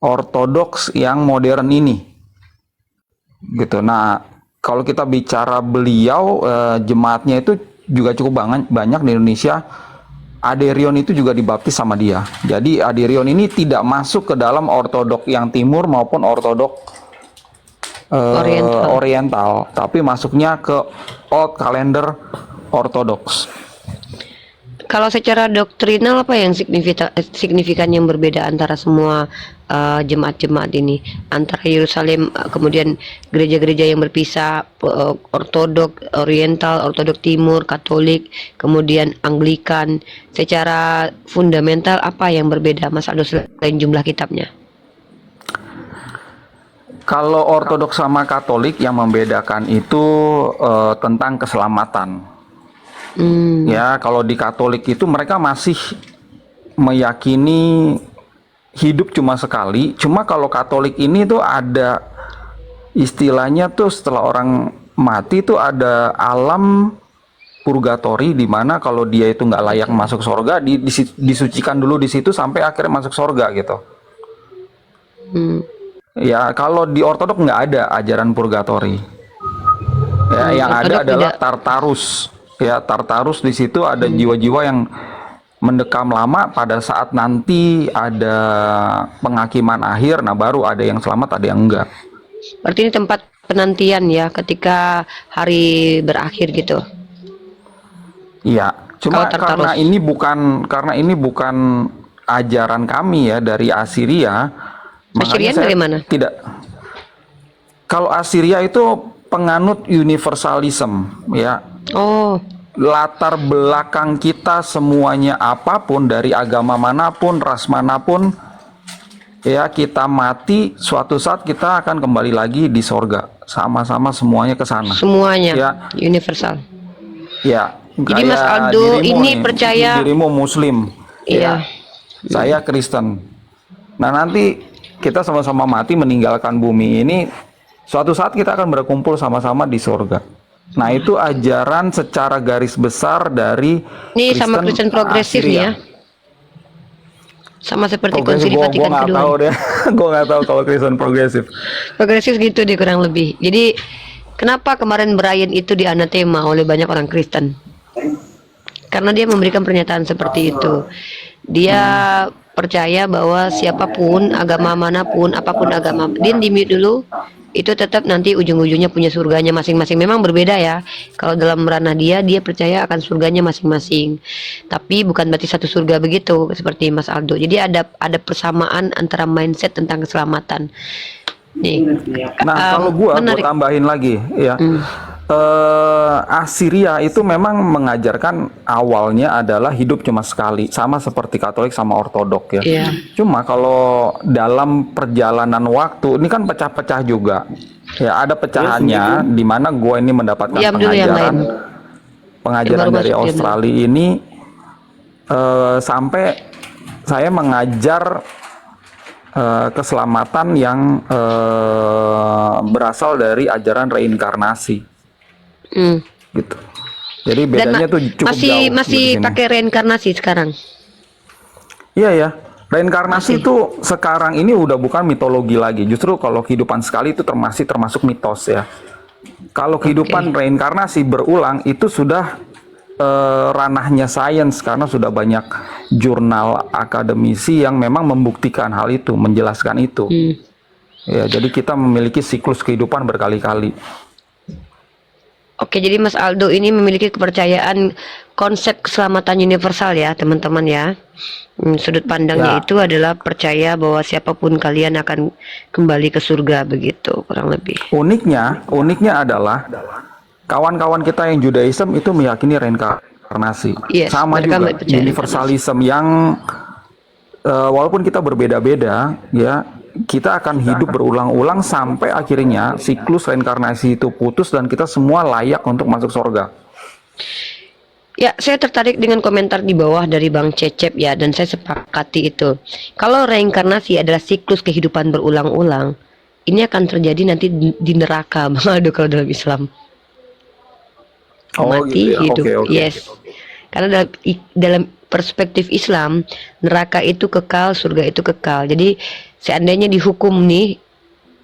ortodoks yang modern ini, gitu. Nah, kalau kita bicara beliau, jemaatnya itu juga cukup banyak di Indonesia. Aderion itu juga dibaptis sama dia. Jadi Aderion ini tidak masuk ke dalam ortodok yang timur maupun ortodok Oriental. oriental, tapi masuknya ke Old Calendar Orthodox. Kalau secara doktrinal apa yang signifikan yang berbeda antara semua jemaat-jemaat ini, antara Yerusalem, kemudian gereja-gereja yang berpisah, Ortodok Oriental, Ortodok Timur, Katolik, kemudian Anglikan, secara fundamental apa yang berbeda, Mas Aldo, selain jumlah kitabnya? Kalau Ortodoks sama Katolik yang membedakan itu tentang keselamatan. Ya, kalau di Katolik itu mereka masih meyakini hidup cuma sekali. Cuma kalau Katolik ini tuh ada istilahnya tuh setelah orang mati tuh ada alam purgatori, di mana kalau dia itu nggak layak masuk surga, disucikan dulu di situ sampai akhirnya masuk surga gitu. Ya, kalau di Ortodok nggak ada ajaran purgatori. Ya, yang ada adalah Tartarus. Ya, Tartarus, di situ ada jiwa-jiwa yang mendekam lama, pada saat nanti ada penghakiman akhir, nah baru ada yang selamat, ada yang enggak. Berarti ini tempat penantian ya ketika hari berakhir gitu. Iya, cuma karena ini bukan ajaran kami ya dari Assyria. Assyrian dari mana? Tidak. Kalau Assyria itu penganut universalism ya. Oh. Latar belakang kita semuanya apapun, dari agama manapun, ras manapun, ya kita mati suatu saat kita akan kembali lagi di sorga, sama-sama semuanya ke sana. Semuanya ya, universal. Ya. Jadi Mas Aldo ini percaya dirimu Muslim, iya. Ya, saya Kristen. Nah, nanti kita sama-sama mati meninggalkan bumi ini, suatu saat kita akan berkumpul sama-sama di surga. Nah, itu ajaran secara garis besar dari ini sama Kristen progresif nih ya, sama seperti Konsili Vatikan kedua. Gue nggak tahu deh, gue nggak tahu kalau Kristen progresif. Progresif gitu deh kurang lebih. Jadi kenapa kemarin Brian itu dianatema oleh banyak orang Kristen? Karena dia memberikan pernyataan seperti itu. Dia percaya bahwa siapapun, agama manapun, apapun agama, dia di-mute dulu, itu tetap nanti ujung-ujungnya punya surganya masing-masing. Memang berbeda ya. Kalau dalam ranah dia percaya akan surganya masing-masing. Tapi bukan berarti satu surga begitu seperti Mas Aldo. Jadi ada persamaan antara mindset tentang keselamatan. Nih. Nah, kalau gua tambahin lagi ya. Assyria itu memang mengajarkan awalnya adalah hidup cuma sekali, sama seperti Katolik sama Ortodok ya. Yeah. Cuma kalau dalam perjalanan waktu ini kan pecah-pecah juga. Ya, ada pecahannya di mana gue ini mendapatkan pengajaran dari Australia ini, sampai saya mengajar keselamatan yang berasal dari ajaran reinkarnasi. Gitu. Jadi bedanya tuh cukup jauh. Masih pakai reinkarnasi sekarang? Iya ya. Reinkarnasi itu sekarang ini udah bukan mitologi lagi. Justru kalau kehidupan sekali itu termasuk mitos ya. Kalau kehidupan reinkarnasi berulang itu sudah ranahnya sains, karena sudah banyak jurnal akademisi yang memang membuktikan hal itu, menjelaskan itu. Ya, jadi kita memiliki siklus kehidupan berkali-kali. Oke, jadi Mas Aldo ini memiliki kepercayaan konsep keselamatan universal ya, teman-teman ya. Sudut pandangnya itu adalah percaya bahwa siapapun kalian akan kembali ke surga, begitu kurang lebih. Uniknya adalah kawan-kawan kita yang Judaism itu meyakini reinkarnasi. Sama juga universalism yang walaupun kita berbeda-beda ya, kita akan hidup berulang-ulang sampai akhirnya siklus reinkarnasi itu putus dan kita semua layak untuk masuk surga. Ya, saya tertarik dengan komentar di bawah dari Bang Cecep ya, dan saya sepakati itu. Kalau reinkarnasi adalah siklus kehidupan berulang-ulang, ini akan terjadi nanti di neraka, Bang Aldo, kalau dalam Islam. Mati, gitu ya? Hidup. Yes. Karena dalam perspektif Islam, neraka itu kekal, surga itu kekal. Jadi seandainya dihukum nih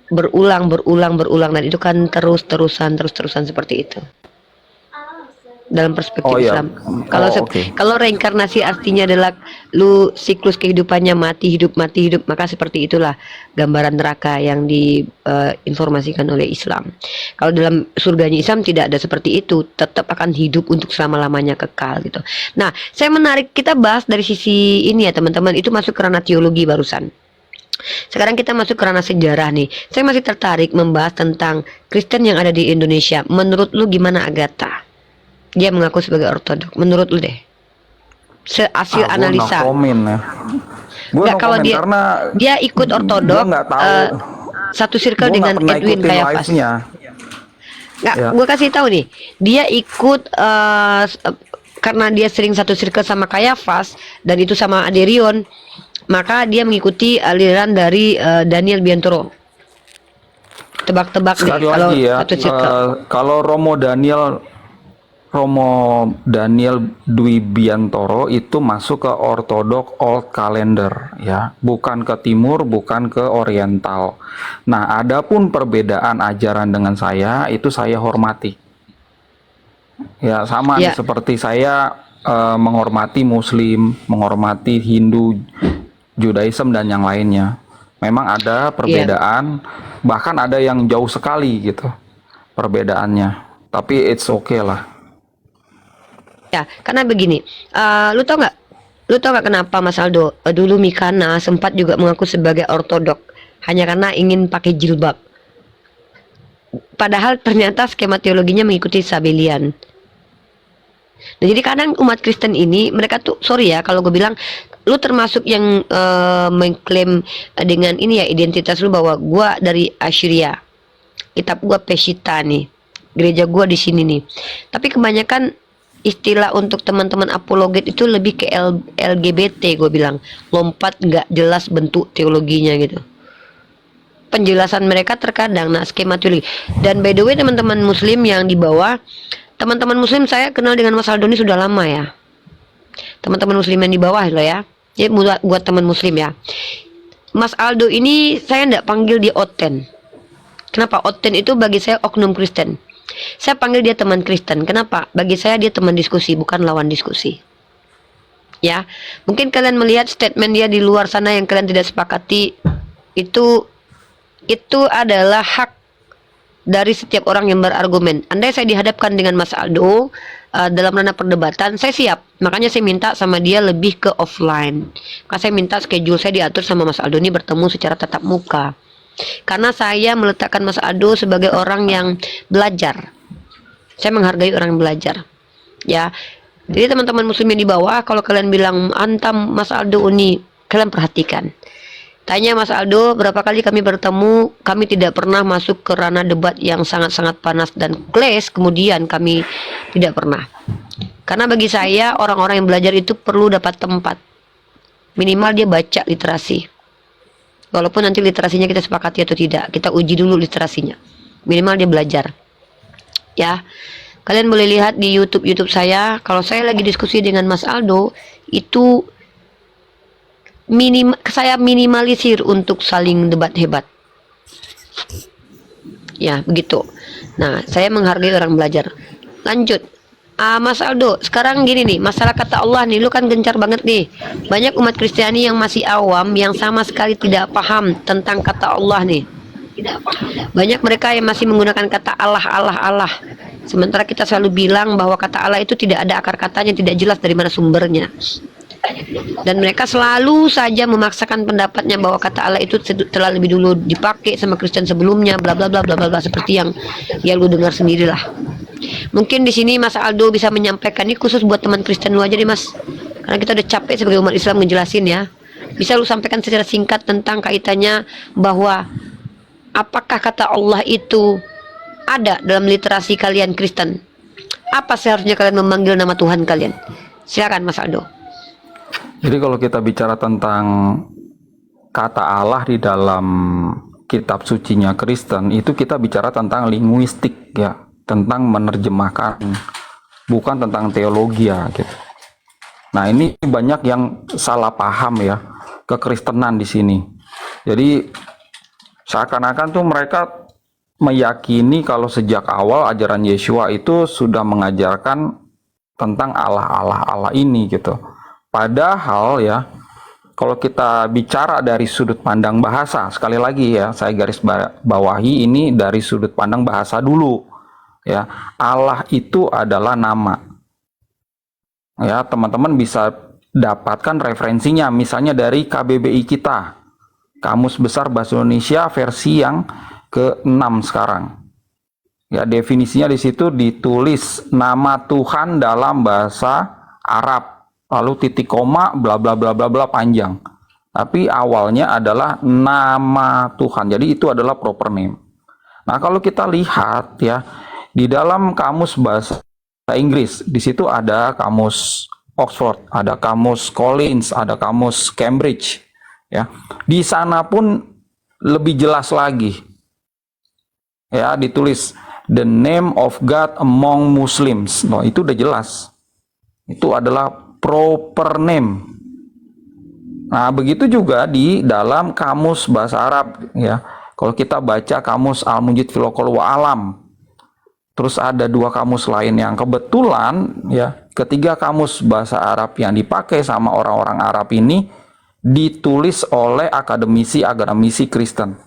berulang dan itu kan terus-terusan seperti itu dalam perspektif Oh ya. Islam. Kalau Oke. kalau reinkarnasi artinya adalah lu siklus kehidupannya mati hidup, maka seperti itulah gambaran neraka yang diinformasikan oleh Islam. Kalau dalam surganya Islam tidak ada seperti itu, tetap akan hidup untuk selama-lamanya kekal gitu. Nah, saya menarik kita bahas dari sisi ini ya teman-teman, itu masuk ke ranah teologi barusan. Sekarang kita masuk ke ranah sejarah nih. Saya masih tertarik membahas tentang Kristen yang ada di Indonesia. Menurut lu gimana Agatha? Dia mengaku sebagai ortodok. Menurut lu deh, hasil Gua analisa. no comment ya. Gue Nggak, no kalau comment karena dia ikut ortodok, gua nggak tahu. satu circle Gue dengan nggak pernah Edwin ikutin Caiaphas. live-nya. Nggak, Ya. gue kasih tahu nih. Dia ikut karena dia sering satu circle sama Caiaphas dan itu sama Aderion, maka dia mengikuti aliran dari Daniel Biantoro. Tebak-tebak deh Sekali kalau lagi ya, satu circle. kalau Romo Daniel Dwi Biantoro itu masuk ke ortodok old calendar ya, bukan ke timur, bukan ke oriental. Nah, adapun perbedaan ajaran dengan saya itu saya hormati. Ya, sama nih Ya. seperti saya menghormati Muslim, menghormati Hindu, Judaism dan yang lainnya. Memang ada perbedaan, bahkan ada yang jauh sekali gitu perbedaannya. Tapi it's okay lah. Ya, karena begini, lu tau nggak kenapa Mas Aldo dulu Mikana sempat juga mengaku sebagai ortodok hanya karena ingin pakai jilbab. Padahal ternyata skema teologinya mengikuti Sabellian. Nah, jadi kadang umat Kristen ini mereka tuh sorry ya kalau gue bilang lu termasuk yang mengklaim dengan ini ya identitas lu bahwa gue dari Assyria, kitab gue Peshitta nih, gereja gue di sini nih. Tapi kebanyakan istilah untuk teman-teman apologet itu lebih ke LGBT, gue bilang lompat nggak jelas bentuk teologinya gitu. Penjelasan mereka terkadang skema teologi. Dan by the way teman-teman Muslim yang di bawah, teman-teman Muslim saya kenal dengan Mas Aldo ini sudah lama ya. Teman-teman Muslim yang di bawah loh ya. Jadi buat teman Muslim ya. Mas Aldo ini saya nggak panggil dia Oten. Kenapa? Oten itu bagi saya oknum Kristen. Saya panggil dia teman Kristen. Kenapa? Bagi saya dia teman diskusi, bukan lawan diskusi. Ya, mungkin kalian melihat statement dia di luar sana yang kalian tidak sepakati, itu adalah hak dari setiap orang yang berargumen. Andai saya dihadapkan dengan Mas Aldo dalam ranah perdebatan, saya siap. Makanya saya minta sama dia lebih ke offline. Karena saya minta schedule saya diatur sama Mas Aldo ini bertemu secara tatap muka. Karena saya meletakkan Mas Aldo sebagai orang yang belajar. Saya menghargai orang yang belajar. Ya. Jadi teman-teman Muslim yang di bawah, kalau kalian bilang antam Mas Aldo ini, kalian perhatikan. Tanya Mas Aldo, berapa kali kami bertemu, kami tidak pernah masuk ke ranah debat yang sangat-sangat panas dan clash, kemudian kami tidak pernah. Karena bagi saya, orang-orang yang belajar itu perlu dapat tempat. Minimal dia baca literasi. Walaupun nanti literasinya kita sepakati atau tidak, kita uji dulu literasinya. Minimal dia belajar. Ya, kalian boleh lihat di YouTube saya. Kalau saya lagi diskusi dengan Mas Aldo, itu saya minimalisir untuk saling debat hebat. Ya, begitu. Nah, saya menghargai orang belajar. Lanjut. Mas Aldo, sekarang gini nih, masalah kata Allah nih, lu kan gencar banget nih. Banyak umat Kristiani yang masih awam, yang sama sekali tidak paham tentang kata Allah nih. Banyak mereka yang masih menggunakan kata Allah. Sementara kita selalu bilang bahwa kata Allah itu tidak ada akar katanya, tidak jelas dari mana sumbernya. Dan mereka selalu saja memaksakan pendapatnya bahwa kata Allah itu telah lebih dulu dipakai sama Kristen sebelumnya, bla bla bla bla bla, seperti yang ya lu dengar sendirilah. Mungkin di sini Mas Aldo bisa menyampaikan, ini khusus buat teman Kristen lu aja deh Mas, karena kita udah capek sebagai umat Islam ngejelasin ya. Bisa lu sampaikan secara singkat tentang kaitannya bahwa apakah kata Allah itu ada dalam literasi kalian Kristen? Apa seharusnya kalian memanggil nama Tuhan kalian? Silakan Mas Aldo. Jadi kalau kita bicara tentang kata Allah di dalam kitab sucinya Kristen, itu kita bicara tentang linguistik ya, tentang menerjemahkan, bukan tentang teologi ya gitu. Nah, ini banyak yang salah paham ya kekristenan di sini. Jadi seakan-akan tuh mereka meyakini kalau sejak awal ajaran Yesua itu sudah mengajarkan tentang Allah ini gitu. Padahal ya, kalau kita bicara dari sudut pandang bahasa, sekali lagi ya, saya garis bawahi ini dari sudut pandang bahasa dulu. Ya, Allah itu adalah nama. Ya, teman-teman bisa dapatkan referensinya misalnya dari KBBI kita. Kamus Besar Bahasa Indonesia versi yang ke-6 sekarang. Ya, definisinya di situ ditulis nama Tuhan dalam bahasa Arab, lalu titik koma bla bla bla bla bla panjang. Tapi awalnya adalah nama Tuhan. Jadi itu adalah proper name. Nah, kalau kita lihat ya di dalam kamus bahasa Inggris, di situ ada kamus Oxford, ada kamus Collins, ada kamus Cambridge. Ya, di sana pun lebih jelas lagi. Ya, ditulis the name of God among Muslims. No, itu udah jelas. Itu adalah proper name. Nah, begitu juga di dalam kamus bahasa Arab ya. Kalau kita baca kamus Al-Mujid Filokol wa Alam, terus ada 2 kamus lain yang kebetulan ya, ketiga kamus bahasa Arab yang dipakai sama orang-orang Arab ini ditulis oleh akademisi Kristen.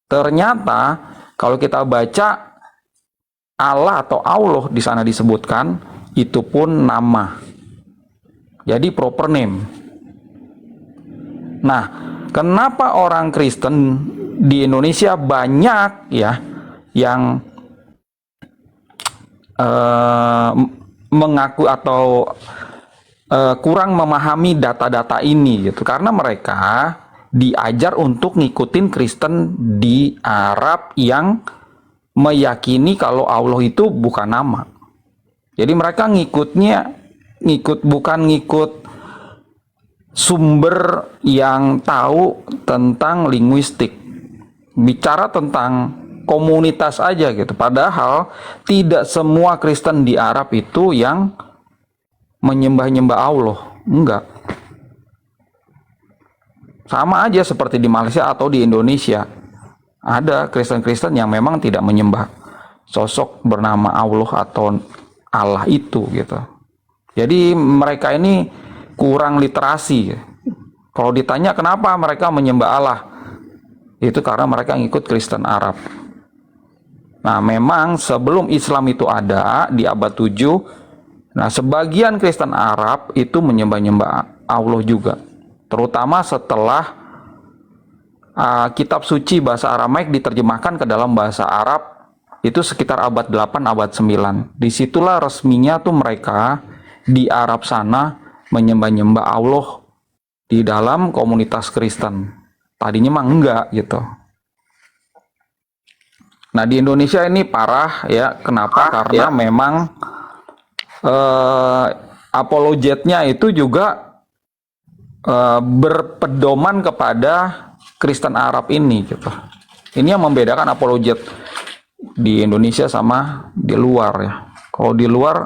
Ternyata kalau kita baca Allah atau Allah di sana disebutkan, itu pun nama. Jadi proper name. Nah, kenapa orang Kristen di Indonesia banyak ya yang mengaku atau kurang memahami data-data ini gitu, karena mereka diajar untuk ngikutin Kristen di Arab yang meyakini kalau Allah itu bukan nama. Jadi mereka bukan ngikut sumber yang tahu tentang linguistik, bicara tentang komunitas aja gitu. Padahal tidak semua Kristen di Arab itu yang menyembah-nyembah Allah, enggak. Sama aja seperti di Malaysia atau di Indonesia. Ada Kristen-Kristen yang memang tidak menyembah sosok bernama Allah atau Allah itu gitu. Jadi mereka ini kurang literasi. Kalau ditanya kenapa mereka menyembah Allah, itu karena mereka ngikut Kristen Arab. Nah, memang sebelum Islam itu ada di abad 7, nah, sebagian Kristen Arab itu menyembah-nyembah Allah juga. Terutama setelah kitab suci bahasa Aramaik diterjemahkan ke dalam bahasa Arab, itu sekitar abad 8, abad 9. Disitulah resminya tuh mereka di Arab sana menyembah-nyembah Allah di dalam komunitas Kristen. Tadinya mah enggak gitu. Nah, di Indonesia ini parah ya. Kenapa? Karena memang apologetnya itu juga berpedoman kepada Kristen Arab ini gitu. Ini yang membedakan apologet di Indonesia sama di luar ya. Kalau di luar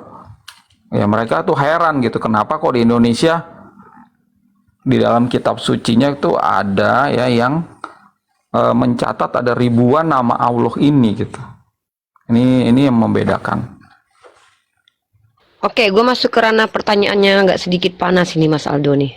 ya mereka tuh heran gitu, kenapa kok di Indonesia di dalam kitab sucinya itu ada ya yang mencatat ada ribuan nama Allah ini gitu. Ini yang membedakan. Oke, gue masuk ke ranah pertanyaannya agak sedikit panas ini Mas Aldo nih.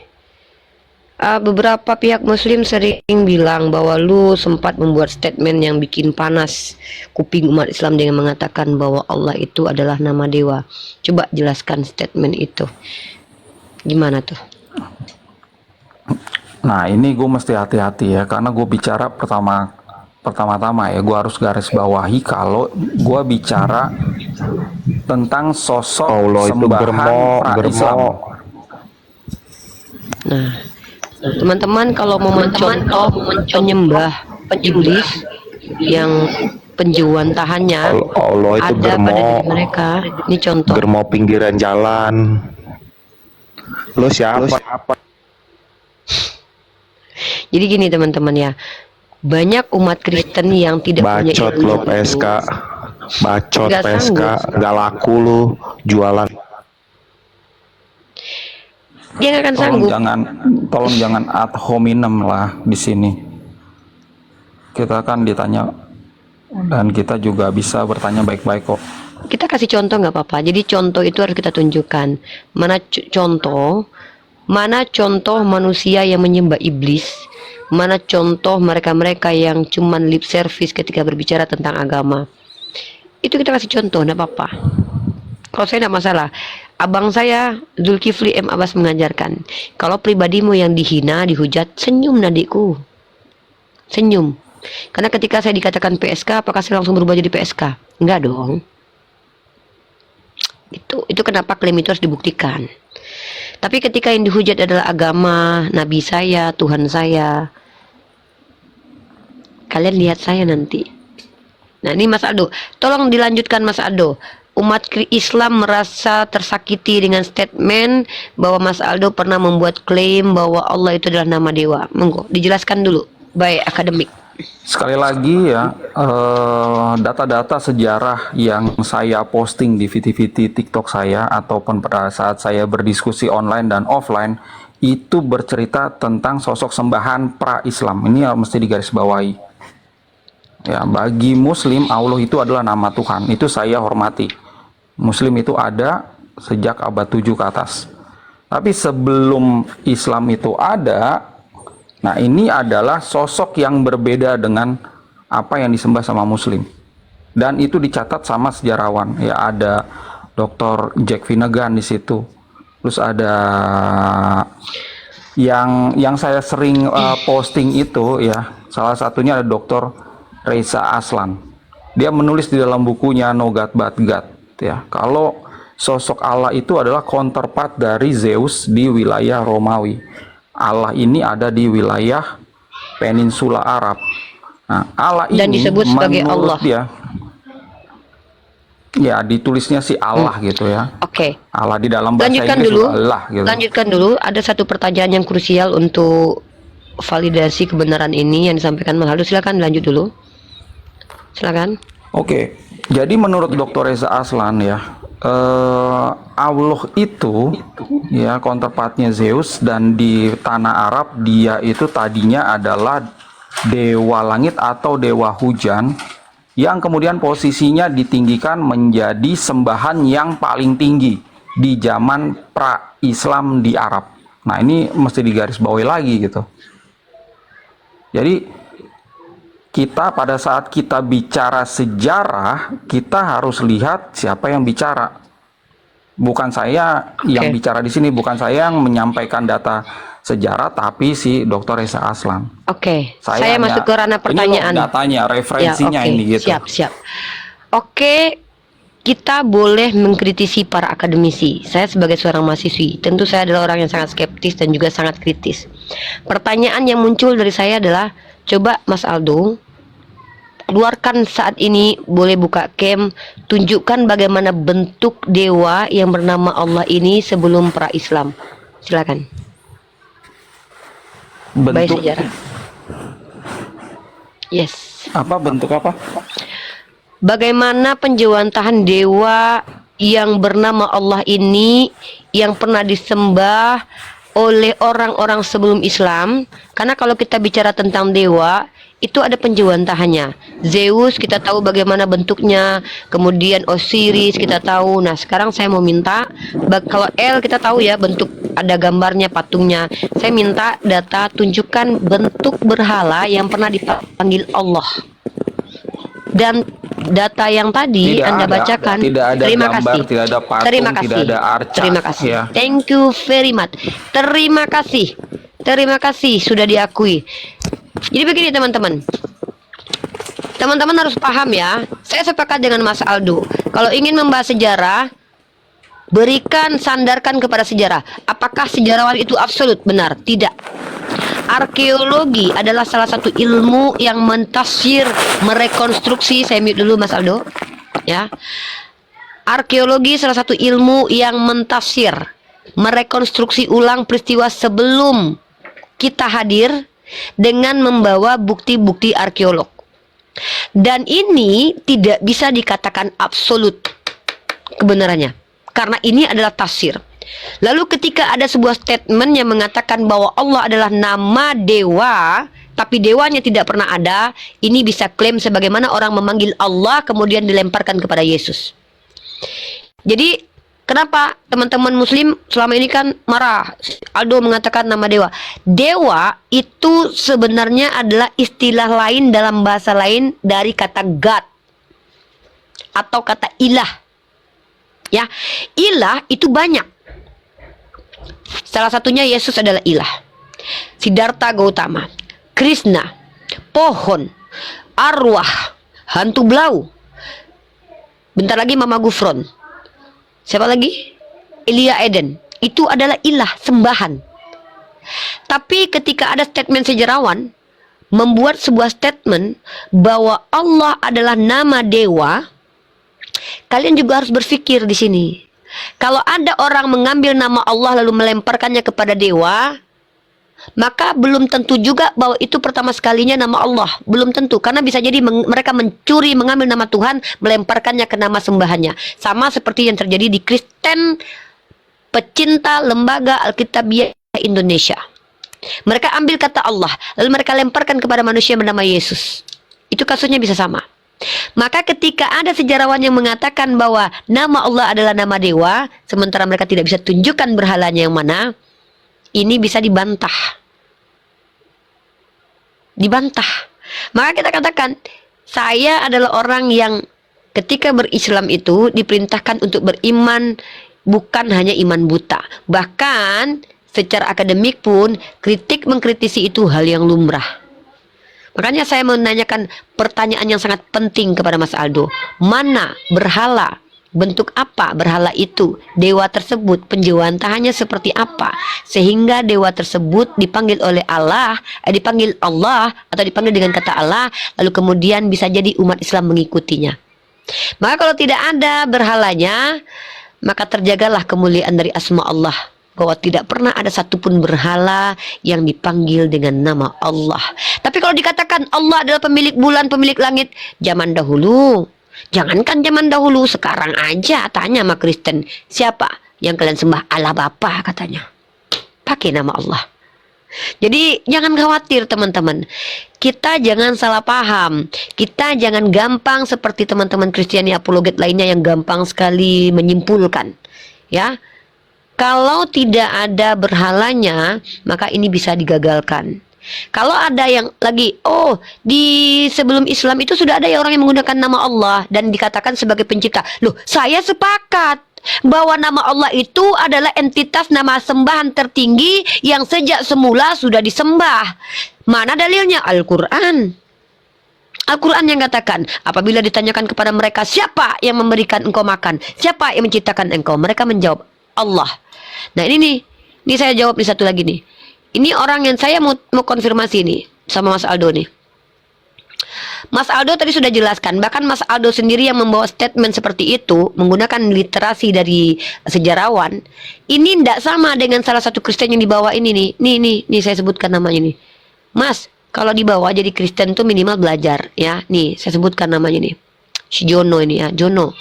Beberapa pihak Muslim sering bilang bahwa lu sempat membuat statement yang bikin panas kuping umat Islam dengan mengatakan bahwa Allah itu adalah nama dewa. Coba jelaskan statement itu. Gimana tuh? Nah, ini gue mesti hati-hati ya, karena gue bicara pertama-tama ya, gue harus garis bawahi kalau gue bicara tentang sosok Allah itu sembahan pra-Islam. Nah, teman-teman kalau mau mencontoh penyembah iblis yang penjuantahannya Allah itu ada pada diri mereka. Ini contoh. germo pinggiran jalan. Lo siapa? Jadi gini teman-teman ya, banyak umat Kristen yang tidak punya Bacot ilmu lo itu. PSK. Bacot Nggak PSK. sanggup. Gak laku lo jualan. Dia nggak akan Tolong sanggup. tolong jangan ad hominem lah di sini. Kita kan ditanya dan kita juga bisa bertanya baik-baik kok. Kita kasih contoh nggak apa-apa. Jadi contoh itu harus kita tunjukkan. Mana contoh manusia yang menyembah iblis, mana contoh mereka-mereka yang cuman lip service ketika berbicara tentang agama. Itu kita kasih contoh, nggak apa-apa. Kalau saya nggak masalah. Abang saya Zulkifli M. Abbas mengajarkan, kalau pribadimu yang dihina, dihujat, senyum nadikku, senyum. Karena ketika saya dikatakan PSK, apakah saya langsung berubah jadi PSK? Enggak dong. Itu kenapa klaim itu harus dibuktikan. Tapi ketika yang dihujat adalah agama, nabi saya, Tuhan saya, kalian lihat saya nanti. Nah, ini Mas Aldo, tolong dilanjutkan Mas Aldo. Umat Islam merasa tersakiti dengan statement bahwa Mas Aldo pernah membuat klaim bahwa Allah itu adalah nama dewa. Monggo, dijelaskan dulu. Baik, akademik. Sekali lagi ya, data-data sejarah yang saya posting di VT-VT TikTok saya ataupun pada saat saya berdiskusi online dan offline itu bercerita tentang sosok sembahan pra-Islam. Ini mesti digarisbawahi. Ya, bagi Muslim Allah itu adalah nama Tuhan. Itu saya hormati. Muslim itu ada sejak abad 7 ke atas. Tapi sebelum Islam itu ada, nah ini adalah sosok yang berbeda dengan apa yang disembah sama Muslim. Dan itu dicatat sama sejarawan. Ya, ada Dr. Jack Finnegan di situ. Terus ada yang saya sering posting itu ya, salah satunya ada Dr. Reza Aslan. Dia menulis di dalam bukunya No God But God ya, kalau sosok Allah itu adalah counterpart dari Zeus di wilayah Romawi. Allah ini ada di wilayah peninsula Arab. Nah, Allah Dan ini disebut sebagai Allah. dia, ya ditulisnya si Allah gitu ya. Oke. Allah di dalam bahasa Lanjutkan Inggris dulu. juga Allah gitu. Lanjutkan dulu. Ada satu pertanyaan yang krusial untuk validasi kebenaran ini yang disampaikan Mas Aldo. Silakan lanjut dulu. Silakan. Oke, jadi menurut Dr. Reza Aslan ya, Allah itu ya counterpartnya Zeus, dan di tanah Arab dia itu tadinya adalah dewa langit atau dewa hujan yang kemudian posisinya ditinggikan menjadi sembahan yang paling tinggi di zaman pra-Islam di Arab. Nah, ini mesti digarisbawahi lagi gitu. Jadi kita pada saat kita bicara sejarah, kita harus lihat siapa yang bicara. Bukan saya yang bicara di sini, bukan saya yang menyampaikan data sejarah, tapi si Dr. Reza Aslan. Oke, saya masuk ke ranah pertanyaan. Ini loh datanya, referensinya Ya, ini gitu. Siap. Oke, kita boleh mengkritisi para akademisi. Saya sebagai seorang mahasiswi, tentu saya adalah orang yang sangat skeptis dan juga sangat kritis. Pertanyaan yang muncul dari saya adalah, coba Mas Aldo, keluarkan saat ini, boleh buka cam, tunjukkan bagaimana bentuk dewa yang bernama Allah ini sebelum pra-Islam. Silakan. Baik Bentuk sejarah. Yes. apa? Bentuk apa? Bagaimana penjewantahan dewa yang bernama Allah ini yang pernah disembah oleh orang-orang sebelum Islam? Karena kalau kita bicara tentang dewa, itu ada penjewantahannya. Zeus kita tahu bagaimana bentuknya, kemudian Osiris kita tahu. Nah, sekarang saya mau minta, kalau El kita tahu ya bentuk, ada gambarnya, patungnya. Saya minta data, tunjukkan bentuk berhala yang pernah dipanggil Allah. Dan data yang tadi Tidak Anda ada, bacakan, tidak ada terima gambar, kasih. tidak ada patung, Terima kasih. tidak ada arca. Terima kasih. Ya. Thank you very much. Terima kasih. Terima kasih sudah diakui. Jadi begini teman-teman. Teman-teman harus paham ya. Saya sepakat dengan Mas Aldo. Kalau ingin membahas sejarah, berikan, sandarkan kepada sejarah. Apakah sejarawan itu absolut? Benar? Tidak. Arkeologi adalah salah satu ilmu yang mentafsir, merekonstruksi. Saya mute dulu Mas Aldo. Ya. Arkeologi salah satu ilmu yang mentafsir, merekonstruksi ulang peristiwa sebelum kita hadir dengan membawa bukti-bukti arkeolog. Dan ini tidak bisa dikatakan absolut kebenarannya, karena ini adalah tafsir. Lalu ketika ada sebuah statement yang mengatakan bahwa Allah adalah nama dewa, tapi dewanya tidak pernah ada, ini bisa klaim sebagaimana orang memanggil Allah kemudian dilemparkan kepada Yesus. Jadi kenapa teman-teman muslim selama ini kan marah Aldo mengatakan nama dewa? Dewa itu sebenarnya adalah istilah lain dalam bahasa lain dari kata God atau kata ilah. Ya, ilah itu banyak. Salah satunya Yesus adalah ilah. Siddhartha Gautama, Krishna, pohon, arwah, hantu belau. Bentar lagi Mama Gufron. Siapa lagi? Elia Eden. Itu adalah ilah, sembahan. Tapi ketika ada statement sejarawan membuat sebuah statement bahwa Allah adalah nama dewa, kalian juga harus berpikir di sini. Kalau ada orang mengambil nama Allah lalu melemparkannya kepada dewa, maka belum tentu juga bahwa itu pertama sekalinya nama Allah. Belum tentu, karena bisa jadi mereka mencuri, mengambil nama Tuhan, melemparkannya ke nama sembahannya. Sama seperti yang terjadi di Kristen pecinta lembaga Alkitabiah Indonesia. Mereka ambil kata Allah, lalu mereka lemparkan kepada manusia bernama Yesus. Itu kasusnya bisa sama. Maka ketika ada sejarawan yang mengatakan bahwa nama Allah adalah nama dewa, sementara mereka tidak bisa tunjukkan berhalanya yang mana, ini bisa dibantah. Dibantah. Maka kita katakan, saya adalah orang yang ketika berislam itu diperintahkan untuk beriman, bukan hanya iman buta. Bahkan secara akademik pun kritik mengkritisi itu hal yang lumrah. Makanya saya menanyakan pertanyaan yang sangat penting kepada Mas Aldo. Mana berhala? Bentuk apa berhala itu? Dewa tersebut penjewantahannya seperti apa? Sehingga dewa tersebut dipanggil oleh Allah, dipanggil Allah atau dipanggil dengan kata Allah, lalu kemudian bisa jadi umat Islam mengikutinya. Maka kalau tidak ada berhalanya, maka terjagalah kemuliaan dari asma Allah. Bahwa tidak pernah ada satupun berhala yang dipanggil dengan nama Allah. Tapi kalau dikatakan Allah adalah pemilik bulan, pemilik langit, zaman dahulu, jangankan zaman dahulu, sekarang aja tanya sama Kristen, siapa yang kalian sembah? Allah Bapa katanya. Pakai nama Allah. Jadi jangan khawatir teman-teman. Kita jangan salah paham. Kita jangan gampang seperti teman-teman Kristiani apologet lainnya yang gampang sekali menyimpulkan. Ya. Kalau tidak ada berhalanya, maka ini bisa digagalkan. Kalau ada yang lagi, oh di sebelum Islam itu sudah ada ya orang yang menggunakan nama Allah dan dikatakan sebagai pencipta. Loh, saya sepakat bahwa nama Allah itu adalah entitas nama sembahan tertinggi yang sejak semula sudah disembah. Mana dalilnya? Al-Quran. Al-Quran yang katakan, apabila ditanyakan kepada mereka, siapa yang memberikan engkau makan? Siapa yang menciptakan engkau? Mereka menjawab, Allah. Nah ini saya jawab nih satu lagi nih. Ini orang yang saya mau konfirmasi nih sama Mas Aldo nih. Mas Aldo tadi sudah jelaskan, bahkan Mas Aldo sendiri yang membawa statement seperti itu menggunakan literasi dari sejarawan. Ini tidak sama dengan salah satu Kristen yang dibawa ini nih. Nih saya sebutkan namanya nih. Mas, kalau dibawa jadi Kristen tuh minimal belajar ya. Nih saya sebutkan namanya nih. Si Jono ini ya, Jono.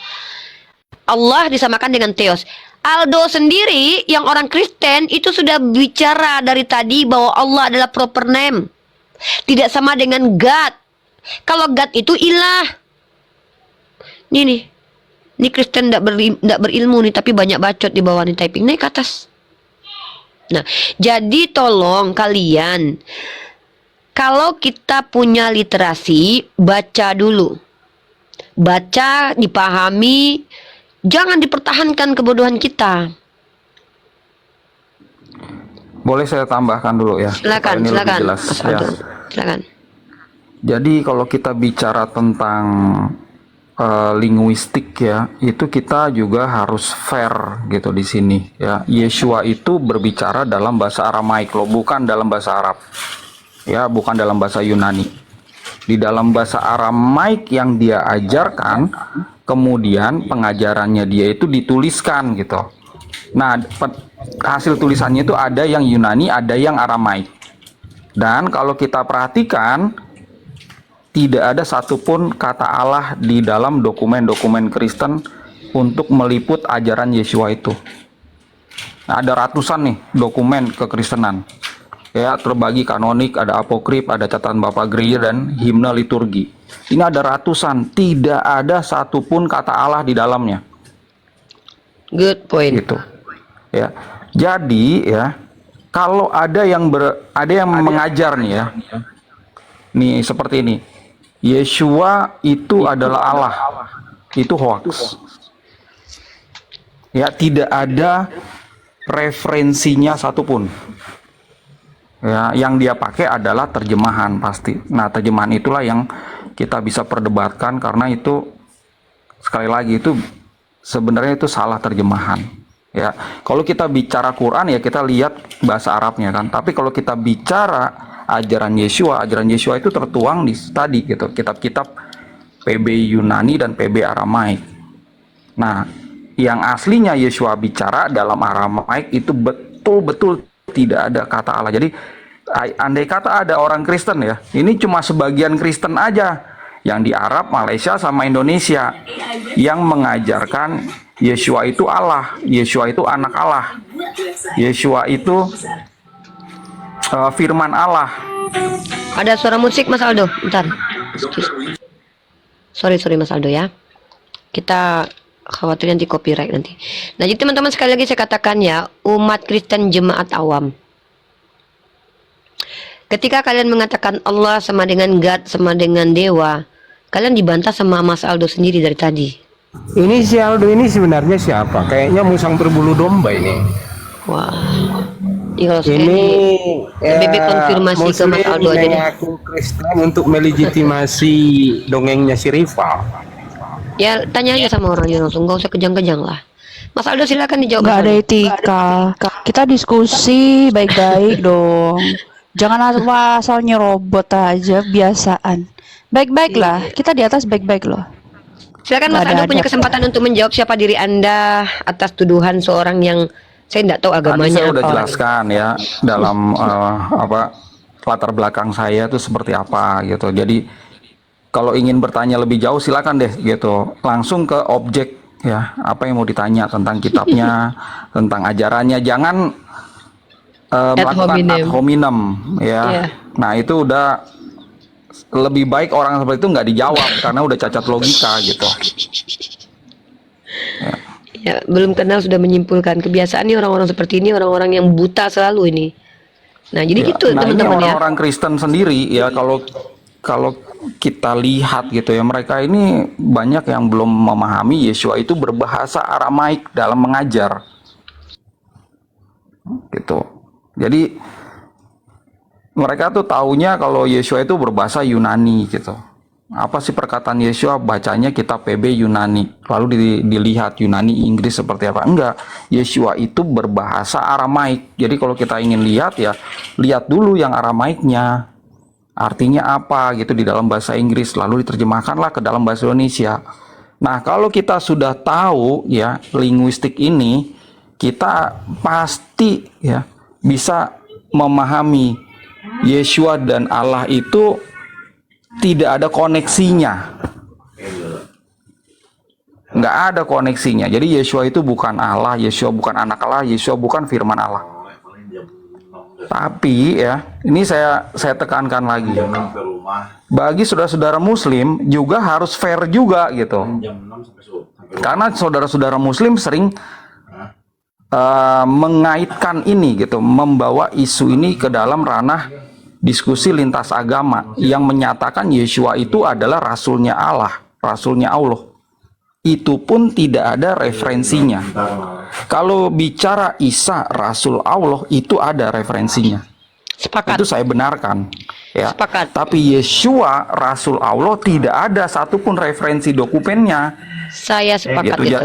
Allah disamakan dengan Theos. Aldo sendiri yang orang Kristen itu sudah bicara dari tadi bahwa Allah adalah proper name. Tidak sama dengan God. Kalau God itu ilah. Nih. Ini Kristen tidak berilmu nih, tapi banyak bacot di bawah nih typing. Naik ke atas. Nah, jadi tolong kalian, kalau kita punya literasi, baca dulu. Baca, dipahami. Jangan dipertahankan kebodohan kita. Boleh saya tambahkan dulu ya? Silakan, ini silakan. lebih jelas, ya. Silakan. Jadi kalau kita bicara tentang linguistik ya, itu kita juga harus fair gitu di sini ya. Yeshua itu berbicara dalam bahasa Aramaik loh, bukan dalam bahasa Arab. Ya, bukan dalam bahasa Yunani. Di dalam bahasa Aramaik yang dia ajarkan, kemudian pengajarannya dia itu dituliskan gitu. Nah, hasil tulisannya itu ada yang Yunani, ada yang Aramaik. Dan kalau kita perhatikan, tidak ada satupun kata Allah di dalam dokumen-dokumen Kristen untuk meliput ajaran Yeshua itu. Nah, ada ratusan nih dokumen kekristenan. Ya, terbagi kanonik, ada apokrif, ada catatan Bapak Gereja dan himne liturgi. Ini ada ratusan, tidak ada satupun kata Allah di dalamnya. Good point. Gitu. Ya. Jadi ya, kalau ada yang mengajar nih ya. Nih seperti ini. Yeshua itu adalah Allah. Itu hoax. Ya, tidak ada referensinya satupun. Ya, yang dia pakai adalah terjemahan pasti. Nah, terjemahan itulah yang kita bisa perdebatkan karena itu sekali lagi itu sebenarnya itu salah terjemahan. Ya, kalau kita bicara Quran ya kita lihat bahasa Arabnya kan. Tapi kalau kita bicara ajaran Yeshua itu tertuang di tadi gitu, kitab-kitab PB Yunani dan PB Aramaik. Nah, yang aslinya Yeshua bicara dalam Aramaik itu betul-betul tidak ada kata Allah. Jadi andai kata ada orang Kristen ya, ini cuma sebagian Kristen aja yang di Arab, Malaysia sama Indonesia yang mengajarkan Yeshua itu Allah, Yeshua itu anak Allah, Yeshua itu firman Allah. Ada suara musik Mas Aldo, bentar. Sorry Mas Aldo ya. Kita khawatir nanti copyright nanti. Nah, jadi teman-teman sekali lagi saya katakan ya, umat Kristen jemaat awam. Ketika kalian mengatakan Allah sama dengan God, sama dengan dewa, kalian dibantah sama Mas Aldo sendiri dari tadi. Ini si Aldo ini sebenarnya siapa? Kayaknya musang berbulu domba ini. Wah. Ini kalau saya Ini lebih konfirmasi ke Mas Aldo aja deh. mengaku Kristen untuk melegitimasi dongengnya si rival. Ya tanya aja sama orangnya langsung, gak usah kejang-kejang lah. Mas Aldo silakan dijawab. Nggak ada etika. Kita diskusi baik-baik dong. Jangan asal nyerobot aja, biasaan. Baik-baik lah, kita di atas baik-baik loh. Silakan Mas Nggak ada Aldo punya adab. kesempatan untuk menjawab siapa diri Anda atas tuduhan seorang yang saya tidak tahu Tadi agamanya saya udah apa. jelaskan ya dalam latar belakang saya itu seperti apa gitu. Jadi kalau ingin bertanya lebih jauh silakan deh gitu. Langsung ke objek ya, apa yang mau ditanya tentang kitabnya, tentang ajarannya. Jangan melakukan hominem. ad hominem ya. Iya. Nah, itu udah lebih baik orang seperti itu nggak dijawab karena udah cacat logika gitu. Ya, belum kenal sudah menyimpulkan. Kebiasaan nih orang-orang seperti ini, orang-orang yang buta selalu ini. Nah, jadi Ya, gitu nah ini teman-teman ya. orang-orang Kristen sendiri ya kalau kita lihat gitu ya, mereka ini banyak yang belum memahami Yeshua itu berbahasa Aramaik dalam mengajar gitu. Jadi mereka tuh taunya kalau Yeshua itu berbahasa Yunani gitu. Apa sih perkataan Yeshua? Bacanya kitab PB Yunani. Lalu dilihat Yunani Inggris seperti apa? Enggak. Yeshua itu berbahasa Aramaik. Jadi kalau kita ingin lihat ya, lihat dulu yang Aramaiknya. Artinya apa gitu di dalam bahasa Inggris. Lalu diterjemahkanlah ke dalam bahasa Indonesia. Nah, kalau kita sudah tahu ya linguistik ini, kita pasti ya bisa memahami Yeshua dan Allah itu tidak ada koneksinya, nggak ada koneksinya. Jadi Yeshua itu bukan Allah, Yeshua bukan anak Allah, Yeshua bukan firman Allah. Tapi ya, ini saya tekankan lagi, bagi saudara-saudara Muslim juga harus fair juga gitu, karena saudara-saudara Muslim sering mengaitkan ini gitu, membawa isu ini ke dalam ranah diskusi lintas agama yang menyatakan Yeshua itu adalah rasulnya Allah, rasulnya Allah. Itu pun tidak ada referensinya. Kalau bicara Isa rasul Allah itu ada referensinya. Sepakat. Itu saya benarkan. Ya. Sepakat. Tapi Yeshua rasul Allah tidak ada satupun referensi dokumennya. Saya sepakat Gitu. itu.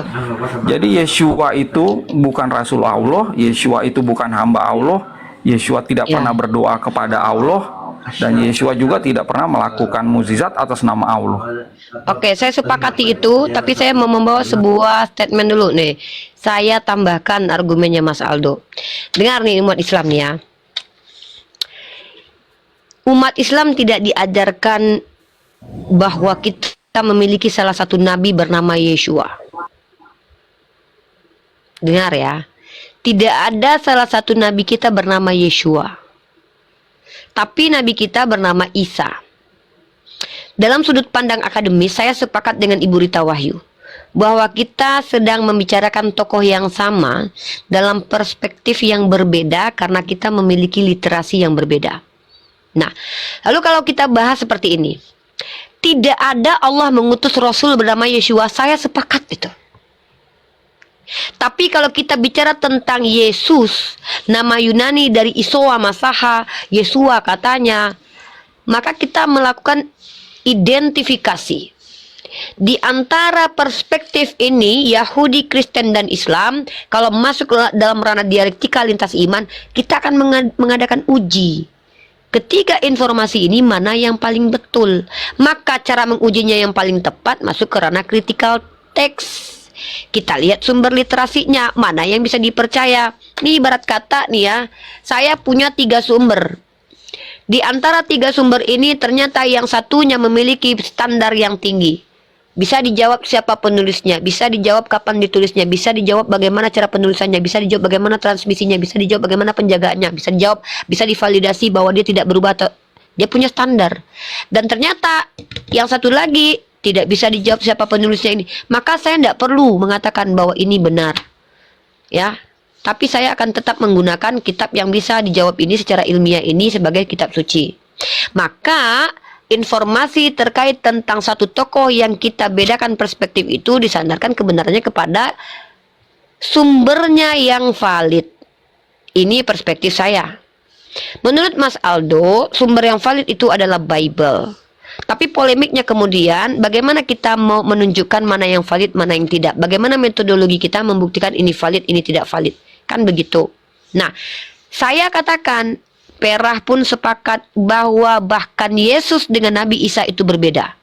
Jadi Yeshua itu bukan rasul Allah, Yeshua itu bukan hamba Allah. Yeshua tidak Ya. pernah berdoa kepada Allah, dan Yeshua juga tidak pernah melakukan mukjizat atas nama Allah. Oke, saya sepakati itu, tapi saya mau membawa sebuah statement dulu nih. Saya tambahkan argumennya Mas Aldo. Dengar nih umat Islam ya. Umat Islam tidak diajarkan bahwa kita memiliki salah satu nabi bernama Yeshua. Dengar ya. Tidak ada salah satu nabi kita bernama Yeshua. Tapi nabi kita bernama Isa. Dalam sudut pandang akademis, saya sepakat dengan Ibu Rita Wahyu bahwa kita sedang membicarakan tokoh yang sama dalam perspektif yang berbeda karena kita memiliki literasi yang berbeda. Nah, lalu kalau kita bahas seperti ini, tidak ada Allah mengutus Rasul bernama Yeshua, saya sepakat itu. Tapi kalau kita bicara tentang Yesus, nama Yunani dari Isoa Masaha, Yesua katanya, maka kita melakukan identifikasi. Di antara perspektif ini, Yahudi, Kristen, dan Islam, kalau masuk dalam ranah dialektika lintas iman, kita akan mengadakan uji. Ketiga informasi ini mana yang paling betul, maka cara mengujinya yang paling tepat masuk ke ranah critical text. Kita lihat sumber literasinya, mana yang bisa dipercaya. Nih ibarat kata nih ya, saya punya 3 sumber. Di antara 3 sumber ini ternyata yang satunya memiliki standar yang tinggi. Bisa dijawab siapa penulisnya, bisa dijawab kapan ditulisnya, bisa dijawab bagaimana cara penulisannya, bisa dijawab bagaimana transmisinya, bisa dijawab bagaimana penjagaannya, bisa dijawab, bisa divalidasi bahwa dia tidak berubah atau dia punya standar. Dan ternyata yang satu lagi tidak bisa dijawab siapa penulisnya ini. Maka saya tidak perlu mengatakan bahwa ini benar. Ya, tapi saya akan tetap menggunakan kitab yang bisa dijawab ini secara ilmiah ini sebagai kitab suci. Maka informasi terkait tentang satu tokoh yang kita bedakan perspektif itu disandarkan kebenarannya kepada sumbernya yang valid. Ini perspektif saya. Menurut Mas Aldo, sumber yang valid itu adalah Bible. Tapi polemiknya kemudian, bagaimana kita mau menunjukkan mana yang valid, mana yang tidak. Bagaimana metodologi kita membuktikan ini valid, ini tidak valid. Kan begitu. Nah, saya katakan, Perah pun sepakat bahwa bahkan Yesus dengan Nabi Isa itu berbeda.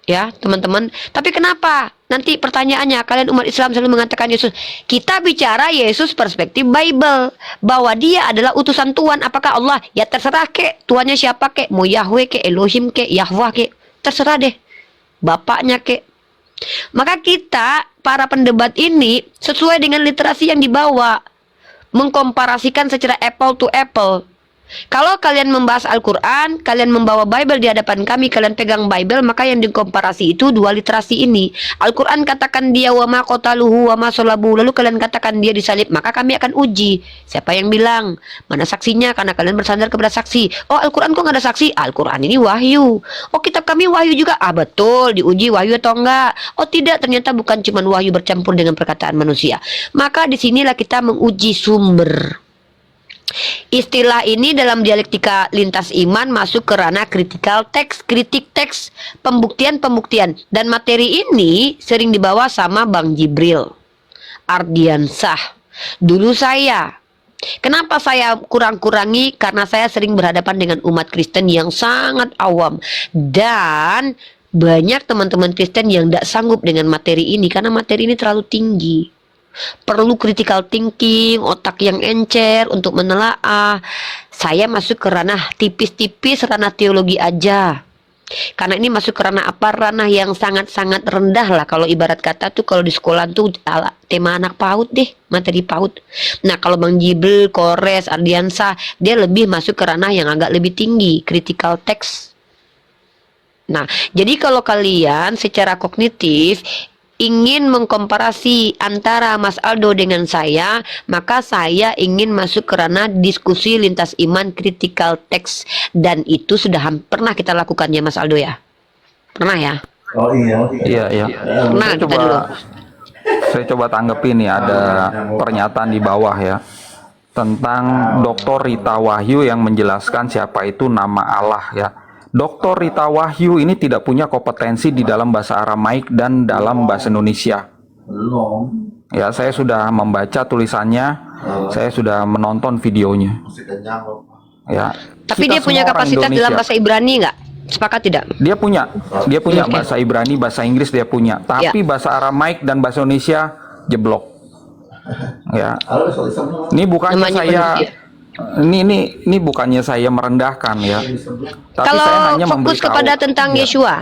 Ya, teman-teman. Tapi kenapa? Nanti pertanyaannya, kalian umat Islam selalu mengatakan Yesus. Kita bicara Yesus perspektif Bible. Bahwa dia adalah utusan Tuhan. Apakah Allah? Ya terserah kek. Tuhannya siapa kek? Mau Yahweh kek, Elohim kek, Yahweh kek. Terserah deh. Bapaknya kek. Maka kita, para pendebat ini, sesuai dengan literasi yang dibawa, mengkomparasikan secara apple to apple. Kalau kalian membahas Al-Quran, kalian membawa Bible di hadapan kami, kalian pegang Bible, maka yang dikomparasi itu 2 literasi ini. Al-Quran katakan dia wa ma qataluhu wa ma salabu, lalu kalian katakan dia disalib, maka kami akan uji. Siapa yang bilang? Mana saksinya? Karena kalian bersandar kepada saksi. Oh, Al-Quran kok nggak ada saksi? Al-Quran ini wahyu. Oh, kitab kami wahyu juga. Ah, betul, diuji wahyu atau enggak? Oh, tidak, ternyata bukan cuma wahyu bercampur dengan perkataan manusia. Maka disinilah kita menguji sumber. Istilah ini dalam dialektika lintas iman masuk ke ranah critical text, kritik teks, pembuktian-pembuktian. Dan materi ini sering dibawa sama Bang Jibril Ardiansah. Dulu saya, kenapa saya kurang-kurangi? Karena saya sering berhadapan dengan umat Kristen yang sangat awam. Dan banyak teman-teman Kristen yang tidak sanggup dengan materi ini karena materi ini terlalu tinggi. Perlu critical thinking, otak yang encer untuk menelaah. Saya masuk ke ranah tipis-tipis, ranah teologi aja. Karena ini masuk ke ranah apa? Ranah yang sangat-sangat rendah lah. Kalau ibarat kata tuh kalau di sekolah tuh tema anak PAUD deh, materi PAUD. Nah, kalau Bang Jibril, Kores, Ardiansah, dia lebih masuk ke ranah yang agak lebih tinggi, critical text. Nah, jadi kalau kalian secara kognitif ingin mengkomparasi antara Mas Aldo dengan saya, maka saya ingin masuk ke ranah diskusi lintas iman critical text. Dan itu sudah pernah kita lakukan ya Mas Aldo ya? Pernah ya? Oh iya. Iya, iya. Pernah kita dulu. Saya coba tanggepin nih, ada pernyataan di bawah ya. Tentang Dr. Rita Wahyu yang menjelaskan siapa itu nama Allah ya. Dr. Rita Wahyu ini tidak punya kompetensi di dalam bahasa Aramaik dan dalam bahasa Indonesia. Belum. Ya, saya sudah membaca tulisannya, saya sudah menonton videonya. Masih kenyang kok. Ya. Tapi Kita dia punya semua orang kapasitas dalam Indonesia. bahasa Ibrani nggak? Sepakat tidak? Dia punya Oke. bahasa Ibrani, bahasa Inggris dia punya. Tapi bahasa Aramaik dan bahasa Indonesia jeblok. Ya. Halo, soal Islam. Ini bukannya Namanya saya manusia. ini bukannya saya merendahkan ya. Tapi Kalau saya hanya fokus memberitahu. kepada tentang Ya. Yeshua,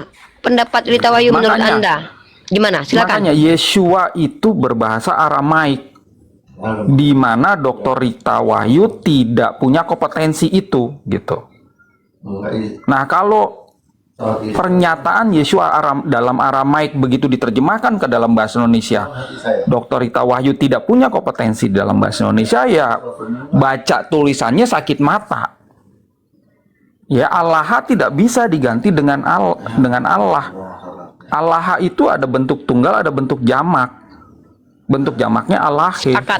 pendapat Rita Wahyu menurut Makanya- Anda gimana? Silakan. Makanya Yeshua itu berbahasa Aramaik. di mana Dr. Rita Wahyu tidak punya kompetensi itu gitu. Nah, kalau pernyataan Yeshua dalam Aramaik begitu diterjemahkan ke dalam bahasa Indonesia, Dr. Rita Wahyu tidak punya kompetensi dalam bahasa Indonesia, ya baca tulisannya sakit mata. Ya, Allah tidak bisa diganti dengan Allah. Allah itu ada bentuk tunggal, ada bentuk jamak. Bentuk jamaknya Allah. Sepakat.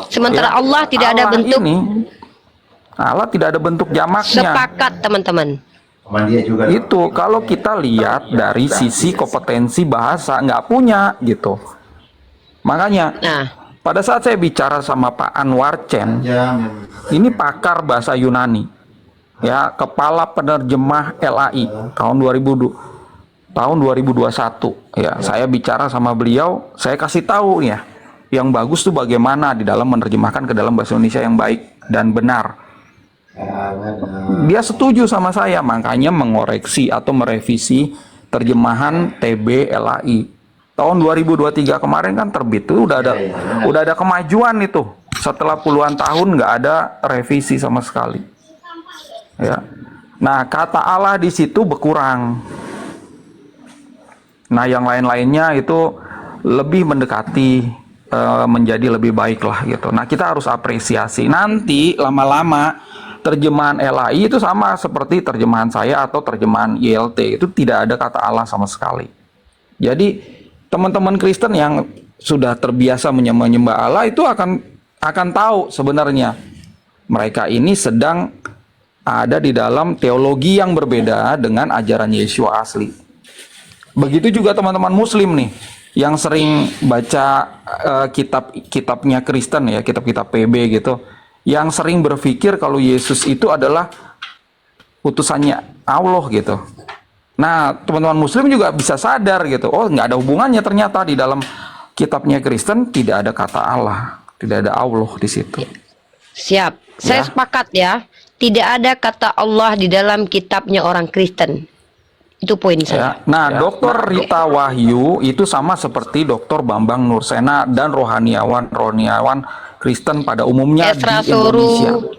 Sementara Ya, Allah tidak ada Allah bentuk. Allah tidak ada bentuk jamaknya. Sepakat teman-teman. Itu kalau kita lihat dari sisi kompetensi bahasa nggak punya gitu. Makanya Nah, pada saat saya bicara sama Pak Anwar Chen, ini pakar bahasa Yunani. Ya, kepala penerjemah LAI tahun 2021. Ya, saya bicara sama beliau, saya kasih tahu ya, yang bagus tuh bagaimana di dalam menerjemahkan ke dalam bahasa Indonesia yang baik dan benar. Dia setuju sama saya, makanya mengoreksi atau merevisi terjemahan TB LAI. Tahun 2023 kemarin kan terbit, tuh udah ada kemajuan itu. Setelah puluhan tahun nggak ada revisi sama sekali. Ya. Nah, kata Allah di situ berkurang. Nah, yang lain-lainnya itu lebih mendekati menjadi lebih baik lah gitu. Nah, kita harus apresiasi. Nanti lama-lama terjemahan LAI itu sama seperti terjemahan saya atau terjemahan YLT, itu tidak ada kata Allah sama sekali. Jadi teman-teman Kristen yang sudah terbiasa menyembah Allah itu akan tahu sebenarnya mereka ini sedang ada di dalam teologi yang berbeda dengan ajaran Yeshua asli. Begitu juga teman-teman Muslim nih yang sering baca kitab-kitabnya Kristen ya, kitab-kitab PB gitu, yang sering berpikir kalau Yesus itu adalah utusannya Allah gitu. Nah, teman-teman Muslim juga bisa sadar gitu, oh nggak ada hubungannya ternyata di dalam kitabnya Kristen tidak ada kata Allah, tidak ada Allah di situ. siap. Saya sepakat ya. Tidak ada kata Allah di dalam kitabnya orang Kristen. Itu poin saya. Ya. Nah, Dr. Rita Wahyu itu sama seperti Dr. Bambang Nursena dan rohaniawan Kristen pada umumnya Esra di Indonesia. Soru.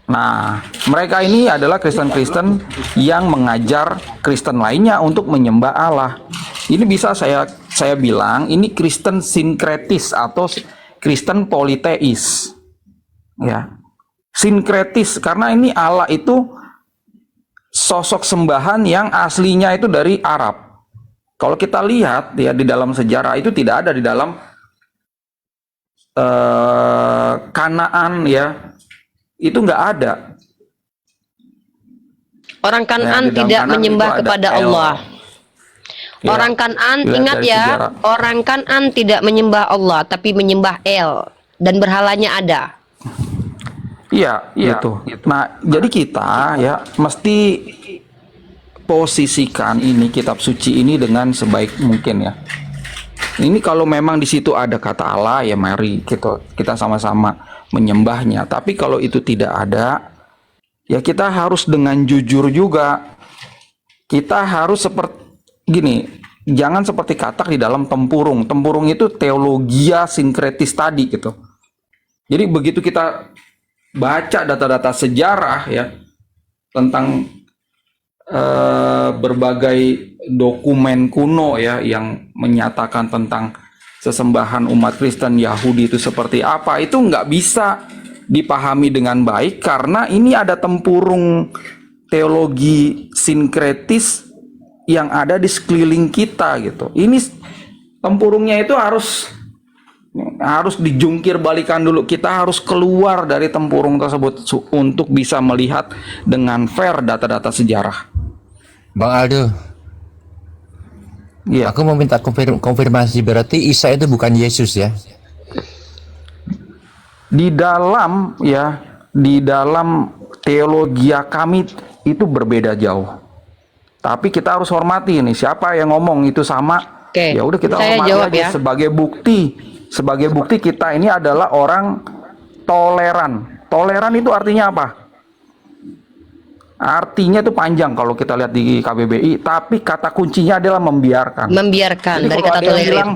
Nah, mereka ini adalah Kristen-Kristen yang mengajar Kristen lainnya untuk menyembah Allah. Ini bisa saya bilang ini Kristen sinkretis atau Kristen politeis. Ya. Sinkretis karena ini Allah itu sosok sembahan yang aslinya itu dari Arab. Kalau kita lihat ya di dalam sejarah itu tidak ada di dalam Kanaan ya, itu nggak ada. Orang Kanaan di dalam tidak Kanaan menyembah itu ada kepada El. Allah. Ya, Orang Kanaan, dilihat ingat dari ya, sejarah. orang Kanaan tidak menyembah Allah, tapi menyembah El dan berhalanya ada. Iya, gitu. Nah, jadi kita ya mesti posisikan ini kitab suci ini dengan sebaik mungkin ya. Ini kalau memang di situ ada kata Allah ya mari kita sama-sama menyembahnya. Tapi kalau itu tidak ada, ya kita harus dengan jujur juga. Kita harus seperti gini, jangan seperti katak di dalam tempurung. Tempurung itu teologia sinkretis tadi gitu. Jadi begitu kita baca data-data sejarah ya tentang berbagai dokumen kuno ya yang menyatakan tentang sesembahan umat Kristen Yahudi itu seperti apa, itu nggak bisa dipahami dengan baik karena ini ada tempurung teologi sinkretis yang ada di sekeliling kita gitu. Ini tempurungnya itu harus dijungkir balikan dulu. Kita harus keluar dari tempurung tersebut untuk bisa melihat dengan fair data-data sejarah. Bang Aldo, Iya. aku mau minta konfirmasi, berarti Isa itu bukan Yesus ya? Di dalam teologi kami itu berbeda jauh. Tapi kita harus hormati ini siapa yang ngomong itu sama. Oke, Ya udah kita saya hormati jawab aja ya. sebagai bukti. Sebagai bukti kita ini adalah orang toleran. Toleran itu artinya apa? Artinya itu panjang kalau kita lihat di KBBI, tapi kata kuncinya adalah membiarkan. Membiarkan Jadi dari kalau kata ada yang tolerir. bilang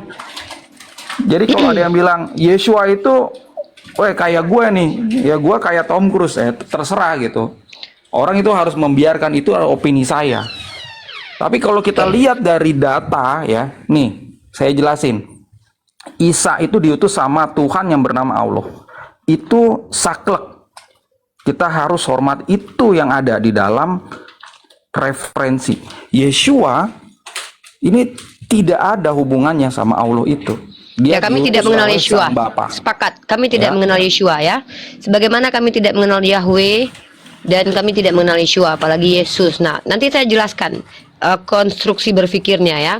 Jadi kalau ada yang bilang Yeshua itu, weh kayak gue nih, ya gue kayak Tom Cruise, terserah gitu. Orang itu harus membiarkan, itu adalah opini saya. Tapi kalau kita lihat dari data ya, nih saya jelasin. Isa itu diutus sama Tuhan yang bernama Allah. Itu saklek. Kita harus hormat itu yang ada di dalam referensi. Yeshua ini tidak ada hubungannya sama Allah itu. Ya, kami tidak mengenal oleh Yeshua. Sang Bapa. Sepakat. Kami tidak Ya. mengenal Yeshua ya. Sebagaimana kami tidak mengenal Yahweh dan kami tidak mengenal Yeshua, apalagi Yesus. Nah, nanti saya jelaskan konstruksi berpikirnya ya.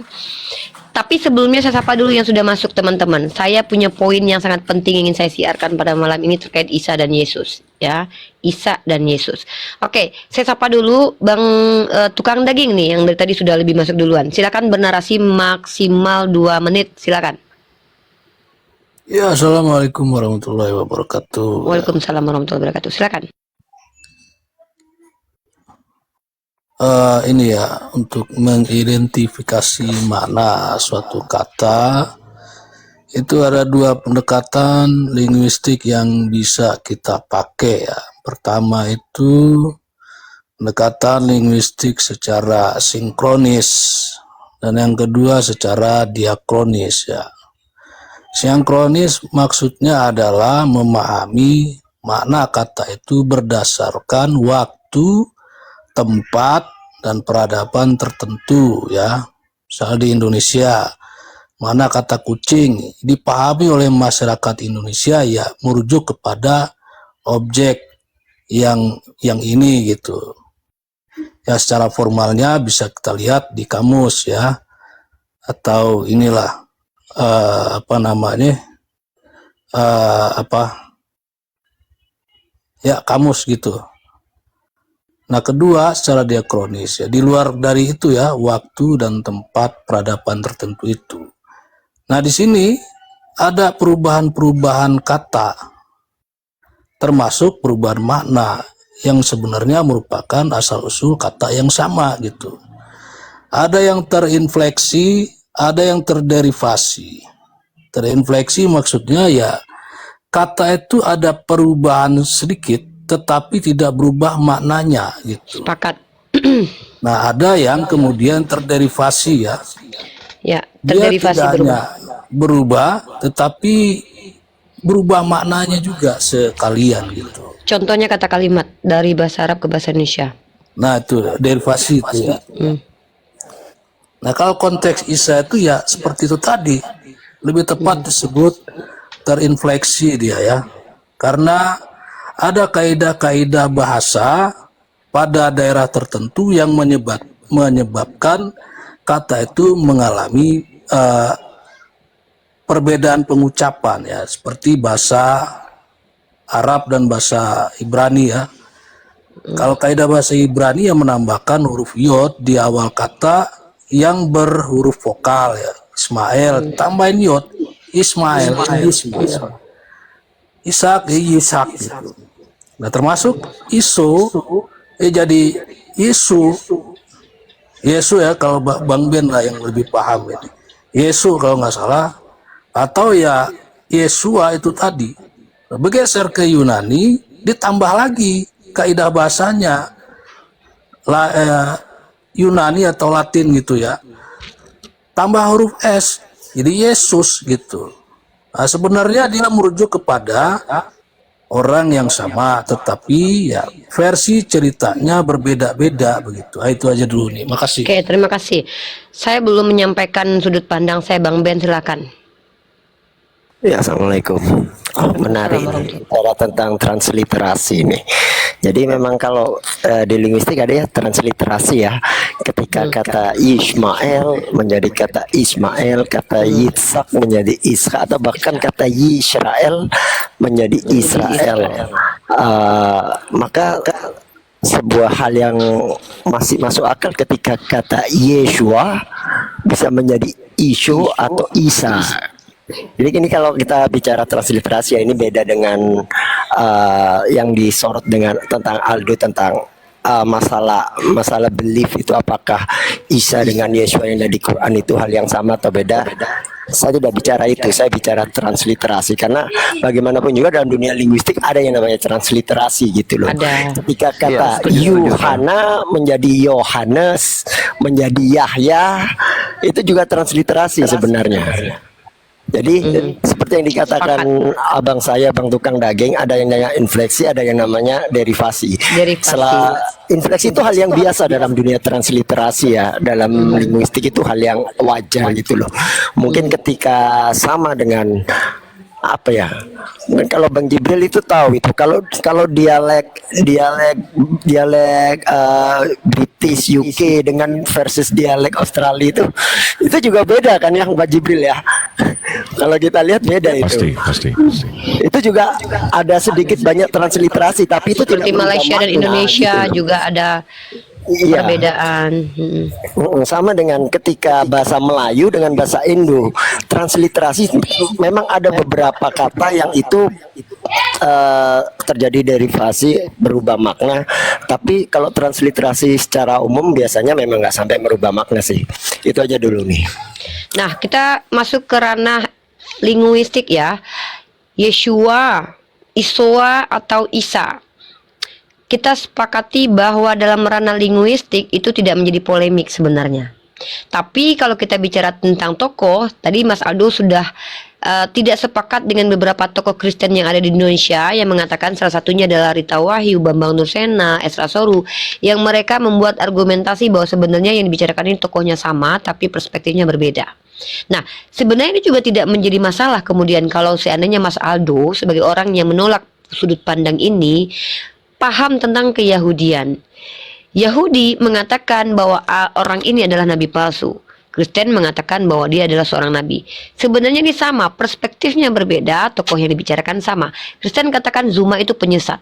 Tapi sebelumnya saya sapa dulu yang sudah masuk teman-teman. Saya punya poin yang sangat penting ingin saya siarkan pada malam ini terkait Isa dan Yesus ya. Isa dan Yesus. Oke, saya sapa dulu Bang tukang daging nih yang dari tadi sudah lebih masuk duluan. Silakan bernarasi maksimal 2 menit, silakan. Ya, assalamualaikum warahmatullahi wabarakatuh. Waalaikumsalam warahmatullahi wabarakatuh. Silakan. Ini ya, untuk mengidentifikasi makna suatu kata itu ada 2 pendekatan linguistik yang bisa kita pakai ya. Pertama itu pendekatan linguistik secara sinkronis dan yang kedua secara diakronis ya. Sinkronis maksudnya adalah memahami makna kata itu berdasarkan waktu, tempat, dan peradaban tertentu ya. Misalnya di Indonesia, mana kata kucing dipahami oleh masyarakat Indonesia ya merujuk kepada objek yang ini gitu. Ya secara formalnya bisa kita lihat di kamus ya. Atau inilah apa namanya? Ya kamus gitu. Nah kedua secara diakronis ya, di luar dari itu ya waktu dan tempat peradaban tertentu itu. Nah di sini ada perubahan-perubahan kata, termasuk perubahan makna yang sebenarnya merupakan asal-usul kata yang sama gitu. Ada yang terinfleksi, ada yang terderivasi. Terinfleksi maksudnya ya kata itu ada perubahan sedikit tetapi tidak berubah maknanya gitu. Sepakat. Nah, ada yang kemudian terderivasi ya. Ya, Dia terderivasi tidak berubah. hanya berubah tetapi berubah maknanya juga sekalian gitu. Contohnya kata kalimat dari bahasa Arab ke bahasa Indonesia. Nah, itu derivasi itu ya. Nah, kalau konteks Isa itu ya seperti itu tadi. Lebih tepat disebut terinfleksi dia ya. Karena ada kaidah-kaidah bahasa pada daerah tertentu yang menyebabkan kata itu mengalami perbedaan pengucapan ya, seperti bahasa Arab dan bahasa Ibrani ya. Kalau kaidah bahasa Ibrani yang menambahkan huruf yod di awal kata yang berhuruf vokal ya, Ismail tambahin yod, Ismail. Ishak, Ishak gitu. Nah termasuk isu, jadi Yesu ya kalau Bang Ben lah yang lebih paham ini. Yesu kalau nggak salah, atau ya Yesua itu tadi. Bergeser ke Yunani, ditambah lagi kaidah bahasanya Yunani atau Latin gitu ya. Tambah huruf S, jadi Yesus gitu. Nah, sebenarnya dia merujuk kepada orang yang sama, tetapi ya versi ceritanya berbeda-beda begitu. Nah, itu aja dulu nih. Makasih. Oke, terima kasih. Saya belum menyampaikan sudut pandang saya, Bang Ben, silakan. Ya, assalamualaikum. Menarik ini bicara tentang transliterasi ini. Jadi memang kalau di linguistik ada ya transliterasi ya. Ketika kata Ismail menjadi kata Ismail, kata Yitzhak menjadi Ishak, atau bahkan kata Yisrael menjadi Israel. Maka sebuah hal yang masih masuk akal ketika kata Yeshua bisa menjadi Isho atau Isa. Jadi ini kalau kita bicara transliterasi ya, ini beda dengan yang disorot dengan tentang Aldo tentang masalah belief itu, apakah Isa dengan Yeshua yang ada di Quran itu hal yang sama atau beda. Saya tidak bicara itu, saya bicara transliterasi karena bagaimanapun juga dalam dunia linguistik ada yang namanya transliterasi gitu loh. Ada. Ketika kata setuju, Yuhana menjadi Yohanes, menjadi Yahya, itu juga transliterasi sebenarnya. Jadi seperti yang dikatakan abang saya, bang tukang daging, ada yang namanya infleksi, ada yang namanya derivasi. Setelah infleksi itu hal yang biasa dalam dunia transliterasi ya, dalam linguistik itu hal yang wajar gitu loh. Mungkin ketika sama dengan apa ya? Mungkin kalau Bang Jibril itu tahu itu kalau dialek British UK dengan versus dialek Australia itu juga beda kan ya Bang Jibril ya. Kalau kita lihat beda itu. Pasti. Itu juga ada sedikit banyak transliterasi tapi itu tidak Seperti Malaysia dan bermakna, Indonesia gitu loh. juga ada Iya. perbedaan. Sama dengan ketika bahasa Melayu dengan bahasa Indo, transliterasi memang ada beberapa kata yang itu terjadi derivasi berubah makna, tapi kalau transliterasi secara umum biasanya memang nggak sampai merubah makna sih. Itu aja dulu nih. Nah, kita masuk ke ranah linguistik ya. Yeshua, Isoa atau Isa. Kita sepakati bahwa dalam ranah linguistik itu tidak menjadi polemik sebenarnya. Tapi kalau kita bicara tentang tokoh, tadi Mas Aldo sudah tidak sepakat dengan beberapa tokoh Kristen yang ada di Indonesia yang mengatakan salah satunya adalah Rita Wahyu, Bambang Nursena, Esra Soru, yang mereka membuat argumentasi bahwa sebenarnya yang dibicarakan ini tokohnya sama tapi perspektifnya berbeda. Nah, sebenarnya ini juga tidak menjadi masalah kemudian kalau seandainya Mas Aldo sebagai orang yang menolak sudut pandang ini paham tentang keyahudian. Yahudi mengatakan bahwa orang ini adalah nabi palsu. Kristen mengatakan bahwa dia adalah seorang nabi. Sebenarnya ini sama, perspektifnya berbeda, tokoh yang dibicarakan sama. Kristen katakan Zuma itu penyesat.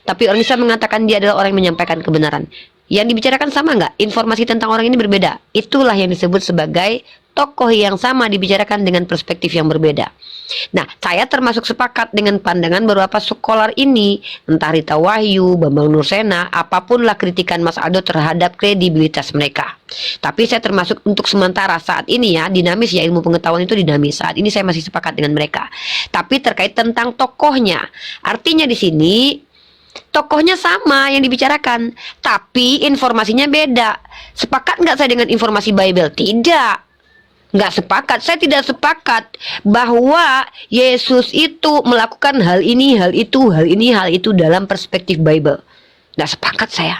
Tapi orang Islam mengatakan dia adalah orang yang menyampaikan kebenaran. Yang dibicarakan sama nggak? Informasi tentang orang ini berbeda. Itulah yang disebut sebagai tokoh yang sama dibicarakan dengan perspektif yang berbeda. Nah, saya termasuk sepakat dengan pandangan beberapa skolar ini, entah Rita Wahyu, Bambang Nursena, apapun lah kritikan Mas Aldo terhadap kredibilitas mereka. Tapi saya termasuk untuk sementara saat ini ya, dinamis ya, ilmu pengetahuan itu dinamis. Saat ini saya masih sepakat dengan mereka. Tapi terkait tentang tokohnya, artinya di sini tokohnya sama yang dibicarakan, tapi informasinya beda. Sepakat nggak saya dengan informasi Bible? Tidak. Nggak sepakat, saya tidak sepakat bahwa Yesus itu melakukan hal ini, hal itu, hal ini, hal itu dalam perspektif Bible. Nggak sepakat saya.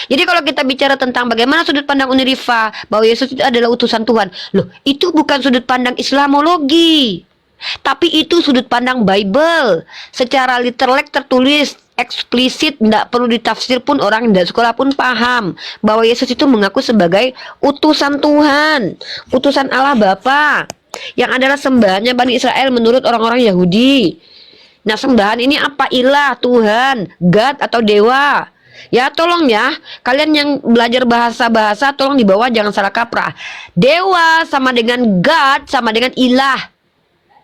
Jadi kalau kita bicara tentang bagaimana sudut pandang Unirifa bahwa Yesus itu adalah utusan Tuhan, loh itu bukan sudut pandang Islamologi, tapi itu sudut pandang Bible. Secara literal tertulis eksplisit, tidak perlu ditafsir pun, orang yang tidak sekolah pun paham bahwa Yesus itu mengaku sebagai utusan Tuhan, utusan Allah Bapa, yang adalah sembahannya Bani Israel menurut orang-orang Yahudi. Nah, sembahan ini apa? Ilah, Tuhan, God atau dewa. Ya tolong ya, kalian yang belajar bahasa-bahasa tolong di bawah jangan salah kaprah. Dewa sama dengan God sama dengan ilah.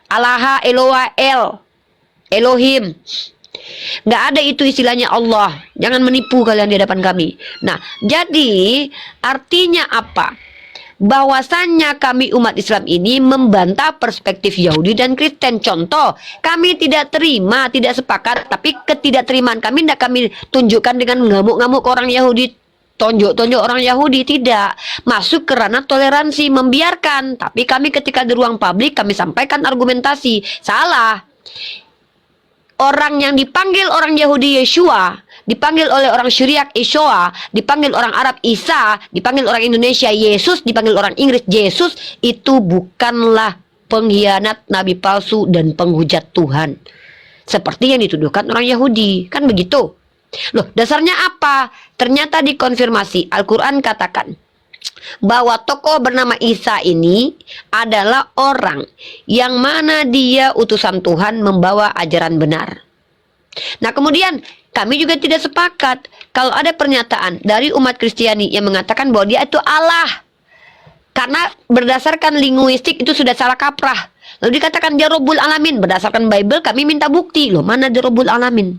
Allah, Eloah, Elohim. Nggak ada itu istilahnya Allah. Jangan menipu kalian di hadapan kami. Nah, jadi artinya apa? Bahwasannya kami umat Islam ini membantah perspektif Yahudi dan Kristen. Contoh, kami tidak terima, tidak sepakat, tapi ketidakterimaan kami tidak kami tunjukkan dengan ngamuk-ngamuk ke orang Yahudi, tonjok-tonjok orang Yahudi, tidak. Masuk ke ranah toleransi, membiarkan. Tapi kami ketika di ruang publik kami sampaikan argumentasi. Salah. Orang yang dipanggil orang Yahudi Yeshua, dipanggil oleh orang Syriak Ishoa, dipanggil orang Arab Isa, dipanggil orang Indonesia Yesus, dipanggil orang Inggris Yesus, itu bukanlah pengkhianat, nabi palsu, dan penghujat Tuhan. Seperti yang dituduhkan orang Yahudi, kan begitu? Loh, dasarnya apa? Ternyata dikonfirmasi, Al-Quran katakan bahwa tokoh bernama Isa ini adalah orang yang mana dia utusan Tuhan membawa ajaran benar. Nah, kemudian kami juga tidak sepakat kalau ada pernyataan dari umat Kristiani yang mengatakan bahwa dia itu Allah. Karena berdasarkan linguistik itu sudah salah kaprah. Lalu dikatakan dia Rabbul Alamin. Berdasarkan Bible kami minta bukti. Loh, mana dia Rabbul Alamin?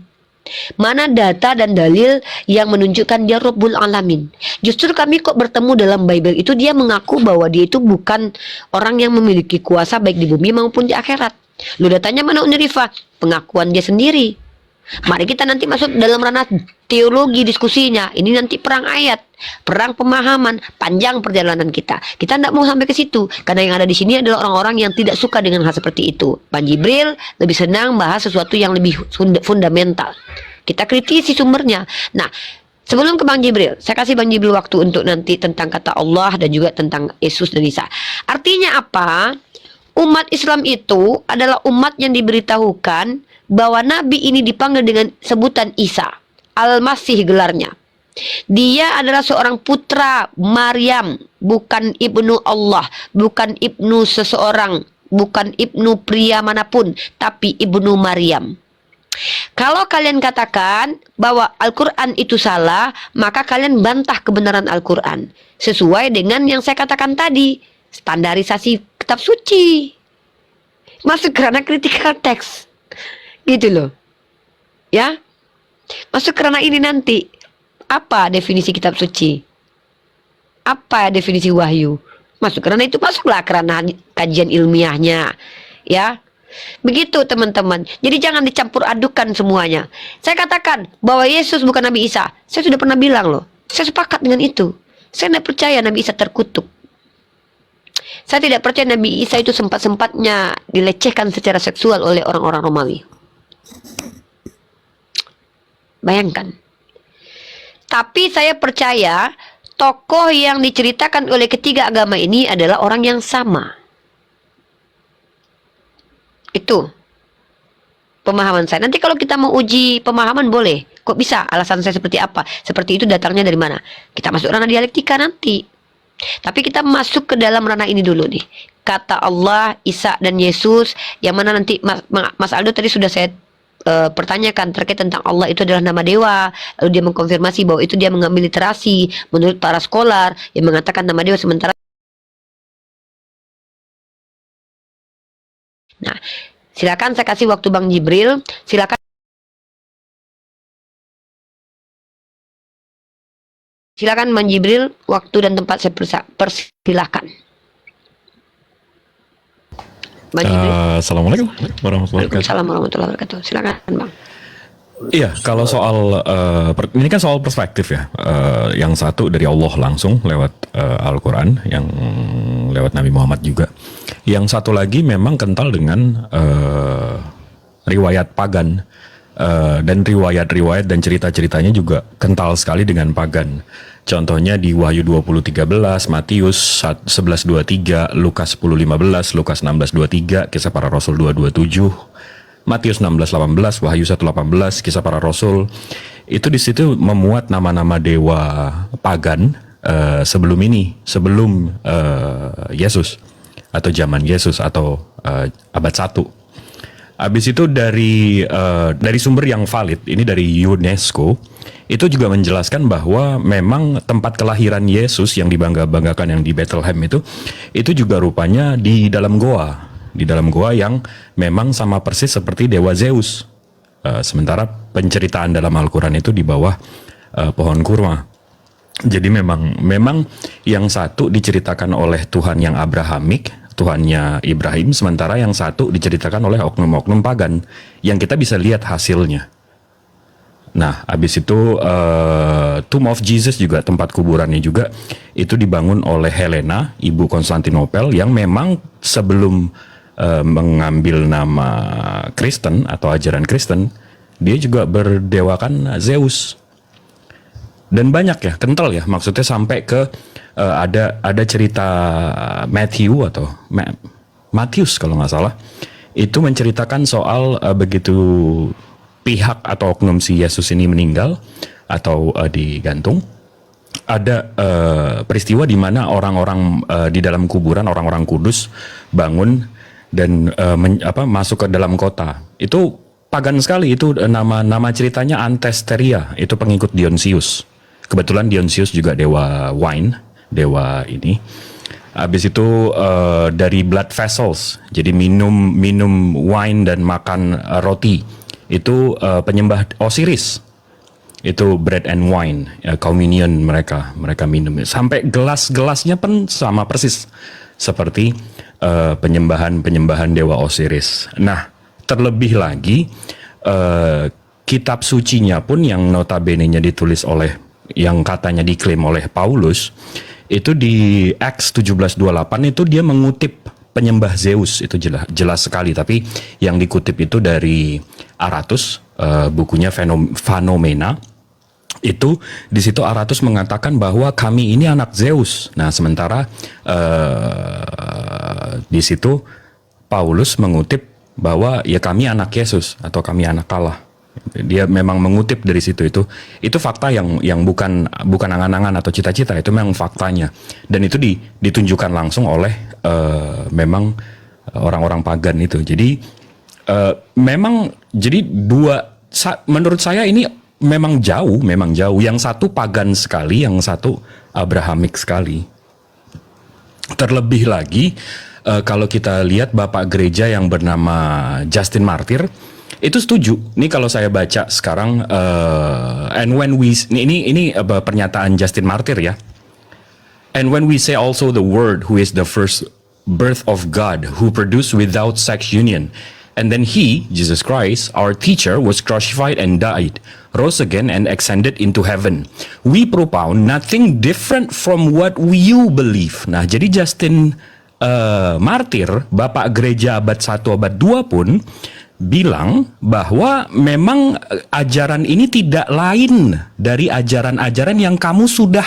Mana data dan dalil yang menunjukkan dia Rabbul Alamin? Justru kami kok bertemu dalam Bible itu dia mengaku bahwa dia itu bukan orang yang memiliki kuasa baik di bumi maupun di akhirat. Lu datanya mana Unirifa? Pengakuan dia sendiri. Mari kita nanti masuk dalam ranah teologi diskusinya. Ini nanti perang ayat, perang pemahaman, panjang perjalanan kita. Kita tidak mau sampai ke situ karena yang ada di sini adalah orang-orang yang tidak suka dengan hal seperti itu. Bang Jibril lebih senang bahas sesuatu yang lebih fundamental. Kita kritisi sumbernya. Nah, sebelum ke Bang Jibril, saya kasih Bang Jibril waktu untuk nanti tentang kata Allah dan juga tentang Yesus dan Isa. Artinya apa? Umat Islam itu adalah umat yang diberitahukan bahwa Nabi ini dipanggil dengan sebutan Isa, Al-Masih gelarnya. Dia adalah seorang putra Maryam, bukan ibnu Allah, bukan ibnu seseorang, bukan ibnu pria manapun, tapi ibnu Maryam. Kalau kalian katakan bahwa Al-Quran itu salah, maka kalian bantah kebenaran Al-Quran. Sesuai dengan yang saya katakan tadi, standarisasi kitab suci. Masuk karena critical text. Gitu loh. Ya. Masuk karena ini nanti. Apa definisi kitab suci? Apa definisi wahyu? Masuk karena itu, masuklah karena kajian ilmiahnya. Ya. Begitu teman-teman. Jadi jangan dicampur adukan semuanya. Saya katakan bahwa Yesus bukan Nabi Isa. Saya sudah pernah bilang loh. Saya sepakat dengan itu. Saya tidak percaya Nabi Isa terkutuk. Saya tidak percaya Nabi Isa itu sempat-sempatnya dilecehkan secara seksual oleh orang-orang Romawi. Bayangkan. Tapi saya percaya tokoh yang diceritakan oleh ketiga agama ini adalah orang yang sama. Itu pemahaman saya. Nanti kalau kita mau uji pemahaman boleh. Kok bisa? Alasan saya seperti apa? Seperti itu datangnya dari mana? Kita masuk ranah dialektika nanti. Tapi kita masuk ke dalam ranah ini dulu nih. Kata Allah, Isa dan Yesus, yang mana nanti Mas Aldo tadi sudah saya pertanyakan terkait tentang Allah itu adalah nama dewa. Lalu dia mengkonfirmasi bahwa itu dia mengambil literasi menurut para skolar yang mengatakan nama dewa, sementara nah, silakan saya kasih waktu Bang Jibril. Silakan Bang Jibril, waktu dan tempat saya persilahkan. Bang Jibril. Assalamualaikum warahmatullahi wabarakatuh. Waalaikumsalam warahmatullahi wabarakatuh. Silakan Bang. Iya, kalau soal ini kan soal perspektif ya. Yang satu dari Allah langsung lewat Al-Quran, yang lewat Nabi Muhammad juga. Yang satu lagi memang kental dengan riwayat pagan. Dan riwayat-riwayat dan cerita-ceritanya juga kental sekali dengan pagan. Contohnya di Wahyu 20:13, Matius 11:23, Lukas 10:15, Lukas 16:23, Kisah Para Rasul 2:27, Matius 16:18, Wahyu 1:18, Kisah Para Rasul. Itu di situ memuat nama-nama dewa pagan sebelum ini, sebelum Yesus atau zaman Yesus atau abad 1. Habis itu dari sumber yang valid, ini dari UNESCO, itu juga menjelaskan bahwa memang tempat kelahiran Yesus yang dibangga-banggakan yang di Bethlehem itu juga rupanya di dalam goa yang memang sama persis seperti dewa Zeus. Sementara penceritaan dalam Al-Quran itu di bawah pohon kurma. Jadi memang yang satu diceritakan oleh Tuhan yang Abrahamik, Tuhannya Ibrahim, sementara yang satu diceritakan oleh oknum-oknum pagan yang kita bisa lihat hasilnya. Nah, habis itu Tomb of Jesus juga, tempat kuburannya juga itu dibangun oleh Helena, ibu Konstantinopel, yang memang sebelum mengambil nama Kristen atau ajaran Kristen, dia juga berdewakan Zeus. Dan banyak ya, kental ya, maksudnya sampai ke ada cerita Matthew atau Matius kalau nggak salah, itu menceritakan soal begitu pihak atau oknum si Yesus ini meninggal atau digantung, ada peristiwa di mana orang-orang di dalam kuburan, orang-orang kudus bangun dan masuk ke dalam kota. Itu pagan sekali, itu nama ceritanya Antesteria, itu pengikut Dionysius. Kebetulan Dionysius juga dewa wine, dewa ini. Habis itu dari blood vessels, jadi minum wine dan makan roti itu penyembah Osiris. Itu bread and wine, communion mereka minum. Sampai gelas-gelasnya pun sama persis seperti penyembahan dewa Osiris. Nah, terlebih lagi kitab sucinya pun yang notabene-nya ditulis oleh, yang katanya diklaim oleh Paulus, itu di Acts 17:28 itu dia mengutip penyembah Zeus, itu jelas sekali. Tapi yang dikutip itu dari Aratus, bukunya Phanomena. Itu di situ Aratus mengatakan bahwa kami ini anak Zeus. Nah, sementara di situ Paulus mengutip bahwa ya kami anak Yesus atau kami anak Allah. Dia memang mengutip dari situ. Itu fakta yang bukan angan-angan atau cita-cita, itu memang faktanya. Dan itu ditunjukkan langsung oleh memang orang-orang pagan itu. Jadi memang jadi menurut saya ini memang jauh. Yang satu pagan sekali, yang satu Abrahamik sekali. Terlebih lagi kalau kita lihat Bapak Gereja yang bernama Justin Martyr itu setuju. Ini kalau saya baca sekarang and when we ini pernyataan Justin Martyr ya. And when we say also the Word who is the first birth of God, who produced without sex union, and then he, Jesus Christ, our teacher, was crucified and died, rose again and ascended into heaven. We propound nothing different from what you believe. Nah, jadi Justin Martyr, Bapak Gereja abad 1, abad 2 pun bilang bahwa memang ajaran ini tidak lain dari ajaran-ajaran yang kamu sudah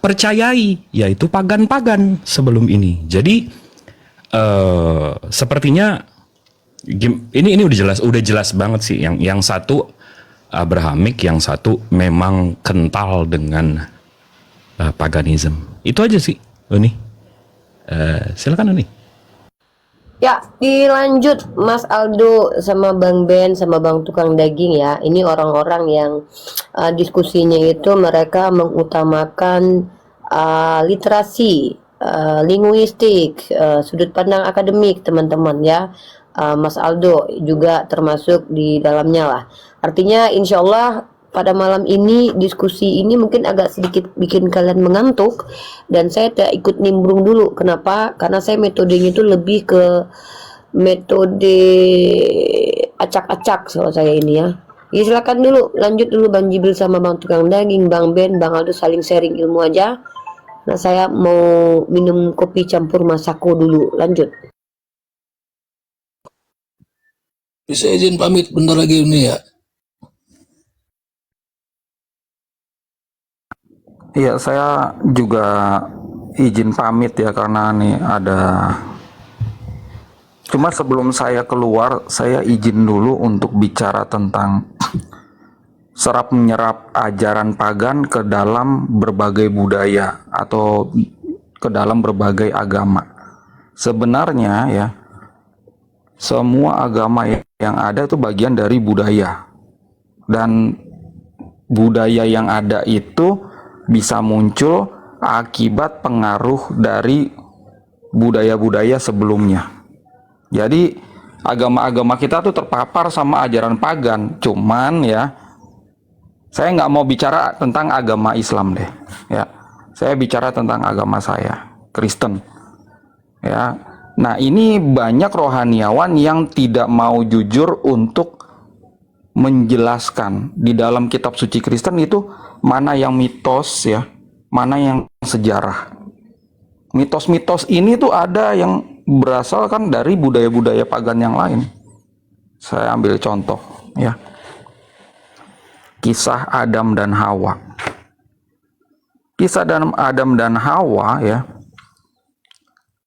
percayai, yaitu pagan-pagan sebelum ini. Jadi sepertinya ini udah jelas banget sih. Yang satu Abrahamik, yang satu memang kental dengan paganism. Itu aja sih, Uni. Silakan Uni. Ya, dilanjut Mas Aldo sama Bang Ben sama Bang Tukang Daging ya. Ini orang-orang yang diskusinya itu mereka mengutamakan literasi, linguistik, sudut pandang akademik teman-teman ya. Mas Aldo juga termasuk di dalamnya lah. Artinya insya Allah pada malam ini diskusi ini mungkin agak sedikit bikin kalian mengantuk, dan saya tidak ikut nimbrung dulu. Kenapa? Karena saya metodenya itu lebih ke metode acak-acak kalau saya ini ya. Ya silakan dulu, lanjut dulu Bang Jibril sama Bang Tukang Daging, Bang Ben, Bang Aldo saling sharing ilmu aja. Nah, saya mau minum kopi campur Masako dulu. Lanjut. Bisa izin pamit bentar lagi ini ya. Iya, saya juga izin pamit ya karena nih ada. Cuma sebelum saya keluar, saya izin dulu untuk bicara tentang serap menyerap ajaran pagan ke dalam berbagai budaya atau ke dalam berbagai agama. Sebenarnya ya, semua agama yang ada itu bagian dari budaya. Dan budaya yang ada itu bisa muncul akibat pengaruh dari budaya-budaya sebelumnya. Jadi agama-agama kita tuh terpapar sama ajaran pagan. Cuman ya, saya nggak mau bicara tentang agama Islam deh. Ya, saya bicara tentang agama saya, Kristen. Ya, nah ini banyak rohaniawan yang tidak mau jujur untuk menjelaskan di dalam kitab suci Kristen itu mana yang mitos ya, mana yang sejarah. Mitos-mitos ini tuh ada yang berasal kan dari budaya-budaya pagan yang lain. Saya ambil contoh ya. Kisah Adam dan Hawa. Kisah Adam dan Hawa ya,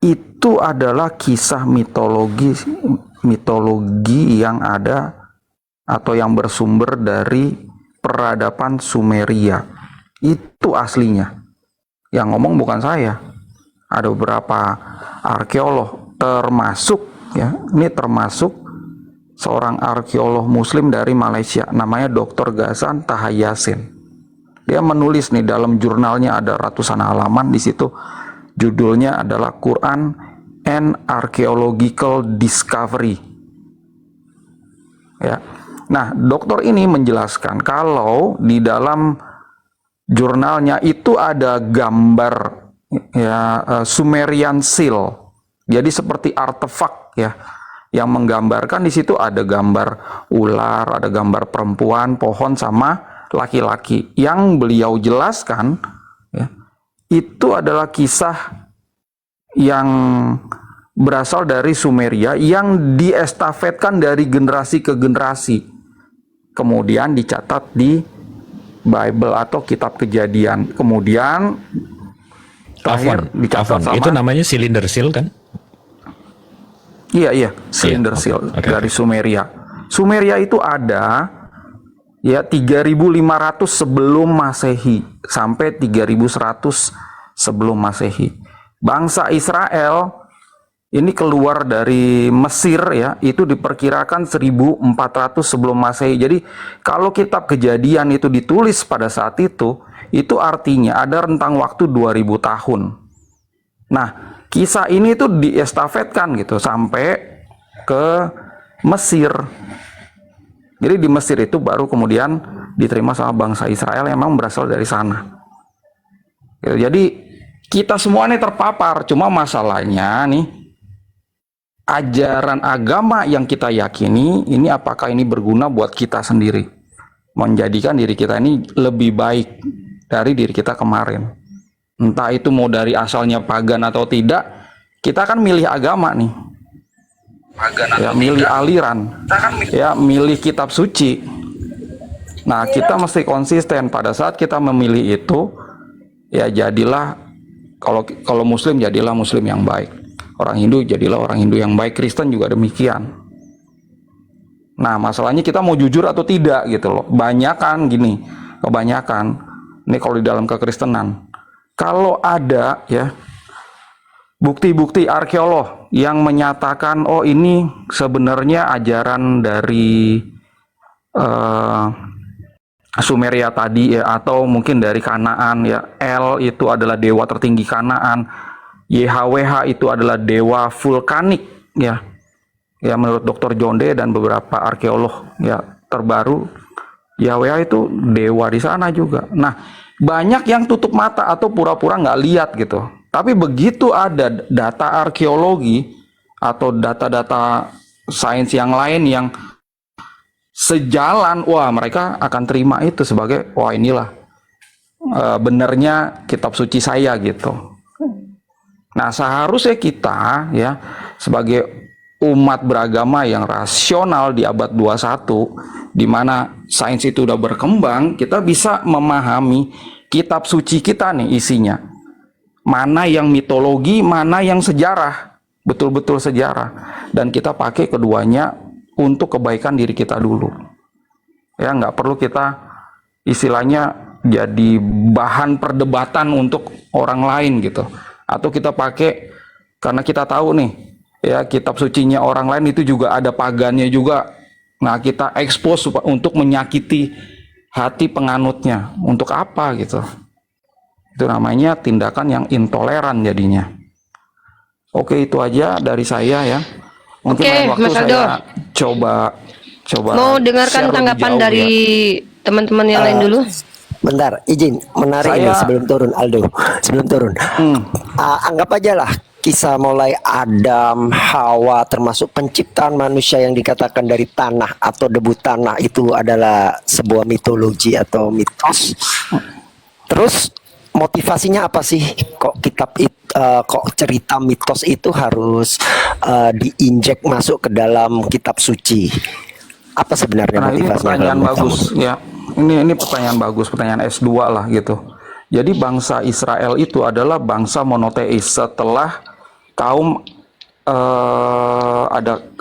itu adalah kisah mitologi yang ada atau yang bersumber dari peradaban Sumeria. Itu aslinya. Yang ngomong bukan saya. Ada beberapa arkeolog termasuk ya, ini termasuk seorang arkeolog muslim dari Malaysia namanya Dr. Ghassan Tahayasin. Dia menulis nih dalam jurnalnya, ada ratusan halaman di situ. Judulnya adalah Quran and Archaeological Discovery. ya. Nah, dokter ini menjelaskan kalau di dalam jurnalnya itu ada gambar ya Sumerian seal. Jadi seperti artefak ya yang menggambarkan di situ ada gambar ular, ada gambar perempuan, pohon sama laki-laki. Yang beliau jelaskan ya, itu adalah kisah yang berasal dari Sumeria yang diestafetkan dari generasi ke generasi. Kemudian dicatat di Bible atau kitab Kejadian. Kemudian terakhir dicatat sama itu namanya cylinder seal kan? Iya, cylinder seal dari Sumeria. Sumeria itu ada ya 3.500 sebelum Masehi sampai 3.100 sebelum Masehi. Bangsa Israel ini keluar dari Mesir ya, itu diperkirakan 1.400 sebelum Masehi. Jadi kalau kitab Kejadian itu ditulis pada saat itu artinya ada rentang waktu 2.000 tahun. Nah, kisah ini tuh diestafetkan gitu sampai ke Mesir. Jadi di Mesir itu baru kemudian diterima sama bangsa Israel yang memang berasal dari sana. Gitu. Jadi kita semua ini terpapar, cuma masalahnya nih ajaran agama yang kita yakini ini apakah ini berguna buat kita sendiri, menjadikan diri kita ini lebih baik dari diri kita kemarin. Entah itu mau dari asalnya pagan atau tidak, kita kan milih agama nih. Ya, milih aliran. Ya, milih kitab suci. Nah, kita mesti konsisten pada saat kita memilih itu, ya jadilah kalau muslim jadilah muslim yang baik. Orang Hindu jadilah orang Hindu yang baik, Kristen juga demikian. Nah, masalahnya kita mau jujur atau tidak gitu loh. Kebanyakan ini kalau di dalam kekristenan. Kalau ada ya bukti-bukti arkeolog yang menyatakan oh ini sebenarnya ajaran dari Sumeria tadi ya, atau mungkin dari Kanaan ya, El itu adalah dewa tertinggi Kanaan, YHWH itu adalah dewa vulkanik ya. Ya menurut Dr. Jonde dan beberapa arkeolog ya terbaru, YHWH itu dewa di sana juga. Nah, banyak yang tutup mata atau pura-pura nggak lihat gitu. Tapi begitu ada data arkeologi atau data-data sains yang lain yang sejalan, wah mereka akan terima itu sebagai wah inilah benernya kitab suci saya gitu. Nah, seharusnya kita ya sebagai umat beragama yang rasional di abad 21 di mana sains itu udah berkembang, kita bisa memahami kitab suci kita nih isinya. Mana yang mitologi, mana yang sejarah, betul-betul sejarah. Dan kita pakai keduanya untuk kebaikan diri kita dulu. Ya, nggak perlu kita istilahnya jadi bahan perdebatan untuk orang lain gitu. Atau kita pakai karena kita tahu nih, ya kitab sucinya orang lain itu juga ada pagannya juga. Nah, kita expose untuk menyakiti hati penganutnya. Untuk apa gitu? Itu namanya tindakan yang intoleran jadinya. Oke, itu aja dari saya ya. Mungkin lain waktu Mas Aldo, saya coba mau dengarkan share lebih tanggapan jauh dari ya. teman-teman yang lain dulu. Bentar, izin menarik ini sebelum turun Aldo, sebelum turun. Anggap aja lah kisah mulai Adam, Hawa termasuk penciptaan manusia yang dikatakan dari tanah atau debu tanah itu adalah sebuah mitologi atau mitos. Terus motivasinya apa sih? Kok kok cerita mitos itu harus diinjek masuk ke dalam kitab suci? Apa sebenarnya motivasinya? Ini pertanyaan bagus ya. Ini pertanyaan bagus, pertanyaan S2 lah gitu. Jadi bangsa Israel itu adalah bangsa monoteis setelah kaum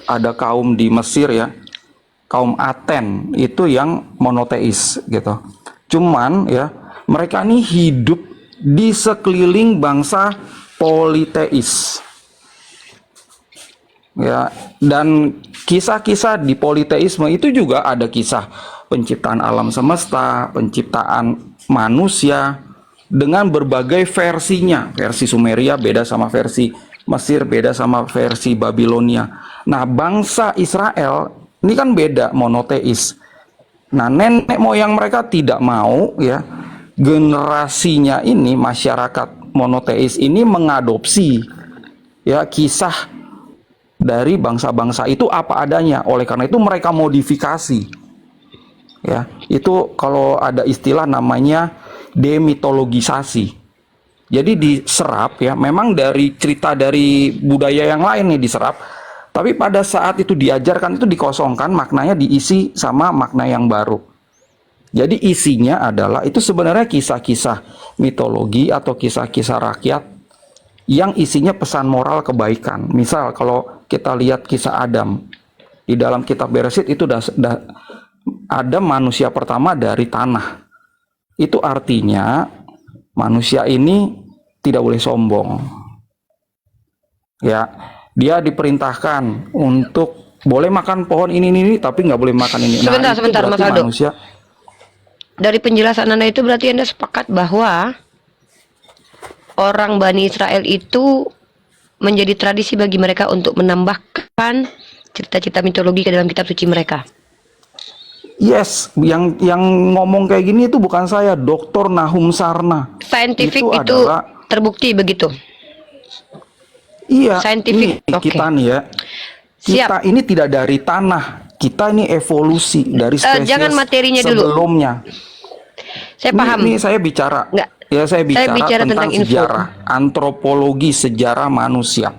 ada kaum di Mesir ya, kaum Aten itu yang monoteis gitu. Cuman ya mereka ini hidup di sekeliling bangsa politeis. Ya, dan kisah-kisah di politeisme itu juga ada kisah penciptaan alam semesta, penciptaan manusia dengan berbagai versinya. Versi Sumeria beda sama versi Mesir, beda sama versi Babilonia. Nah, bangsa Israel Ini kan beda, monoteis. Nah, nenek moyang mereka tidak mau ya, generasinya ini, masyarakat monoteis ini mengadopsi ya kisah dari bangsa-bangsa itu apa adanya. Oleh karena itu mereka modifikasi. Ya, itu kalau ada istilah namanya demitologisasi. Jadi diserap ya, memang dari cerita dari budaya yang lain nih diserap, tapi pada saat itu diajarkan itu dikosongkan, maknanya diisi sama makna yang baru. Jadi isinya adalah itu sebenarnya kisah-kisah mitologi atau kisah-kisah rakyat yang isinya pesan moral kebaikan. Misal kalau kita lihat kisah Adam di dalam kitab Beresit itu Adam manusia pertama dari tanah. Itu artinya manusia ini tidak boleh sombong. Ya, dia diperintahkan untuk boleh makan pohon ini tapi nggak boleh makan ini. Sebentar, itu sebentar, berarti Mas Aldo. manusia. Dari penjelasan Anda itu berarti Anda sepakat bahwa orang Bani Israel itu menjadi tradisi bagi mereka untuk menambahkan cerita-cerita mitologi ke dalam kitab suci mereka. Yes, yang ngomong kayak gini itu bukan saya, Dr. Nahum Sarna. Scientific itu adalah, terbukti begitu. iya, Scientific, ini oke. kita nih ya. Kita Siap. ini tidak dari tanah. Kita ini evolusi dari spesies Jangan materinya dulu. sebelumnya. Saya paham. Ini saya bicara. Nggak. Ya, saya bicara tentang info. sejarah, antropologi sejarah manusia.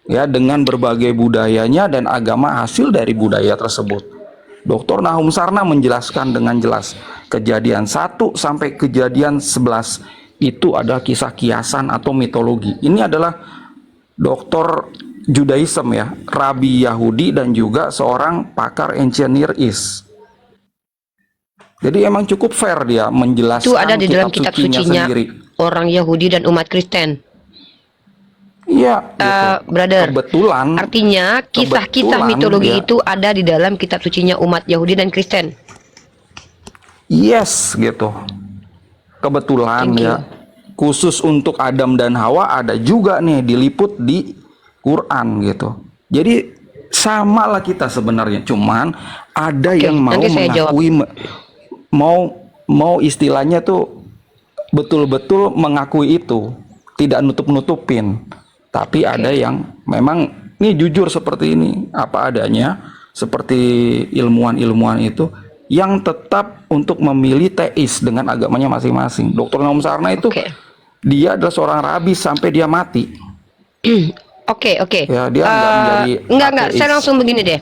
Ya, dengan berbagai budayanya dan agama hasil dari budaya tersebut. Dr. Nahum Sarna menjelaskan dengan jelas kejadian 1 sampai kejadian 11 itu adalah kisah kiasan atau mitologi. Ini adalah doktor Judaism ya, Rabi Yahudi dan juga seorang pakar Ancient Near East. Jadi emang cukup fair dia menjelaskan Itu ada di dalam kitab sucinya sendiri. orang Yahudi dan umat Kristen. Iya, brother. Kebetulan. Artinya kisah-kisah kebetulan, mitologi ya. itu ada di dalam kitab sucinya umat Yahudi dan Kristen. Yes, gitu. Kebetulan Thank you. ya. Khusus untuk Adam dan Hawa ada juga nih diliput di Quran gitu. Jadi sama lah kita sebenarnya, cuman ada Oke, yang mau nanti saya jawab. mengakui mau istilahnya tuh betul-betul mengakui itu, tidak nutup-nutupin. Tapi ada yang memang ini jujur seperti ini, apa adanya, seperti ilmuwan-ilmuwan itu yang tetap untuk memilih teis dengan agamanya masing-masing. Dr. Nahum Sarna itu Oke. dia adalah seorang rabi sampai dia mati. Oke. Ya, dia nggak menjadi Enggak. ateis. Saya langsung begini deh.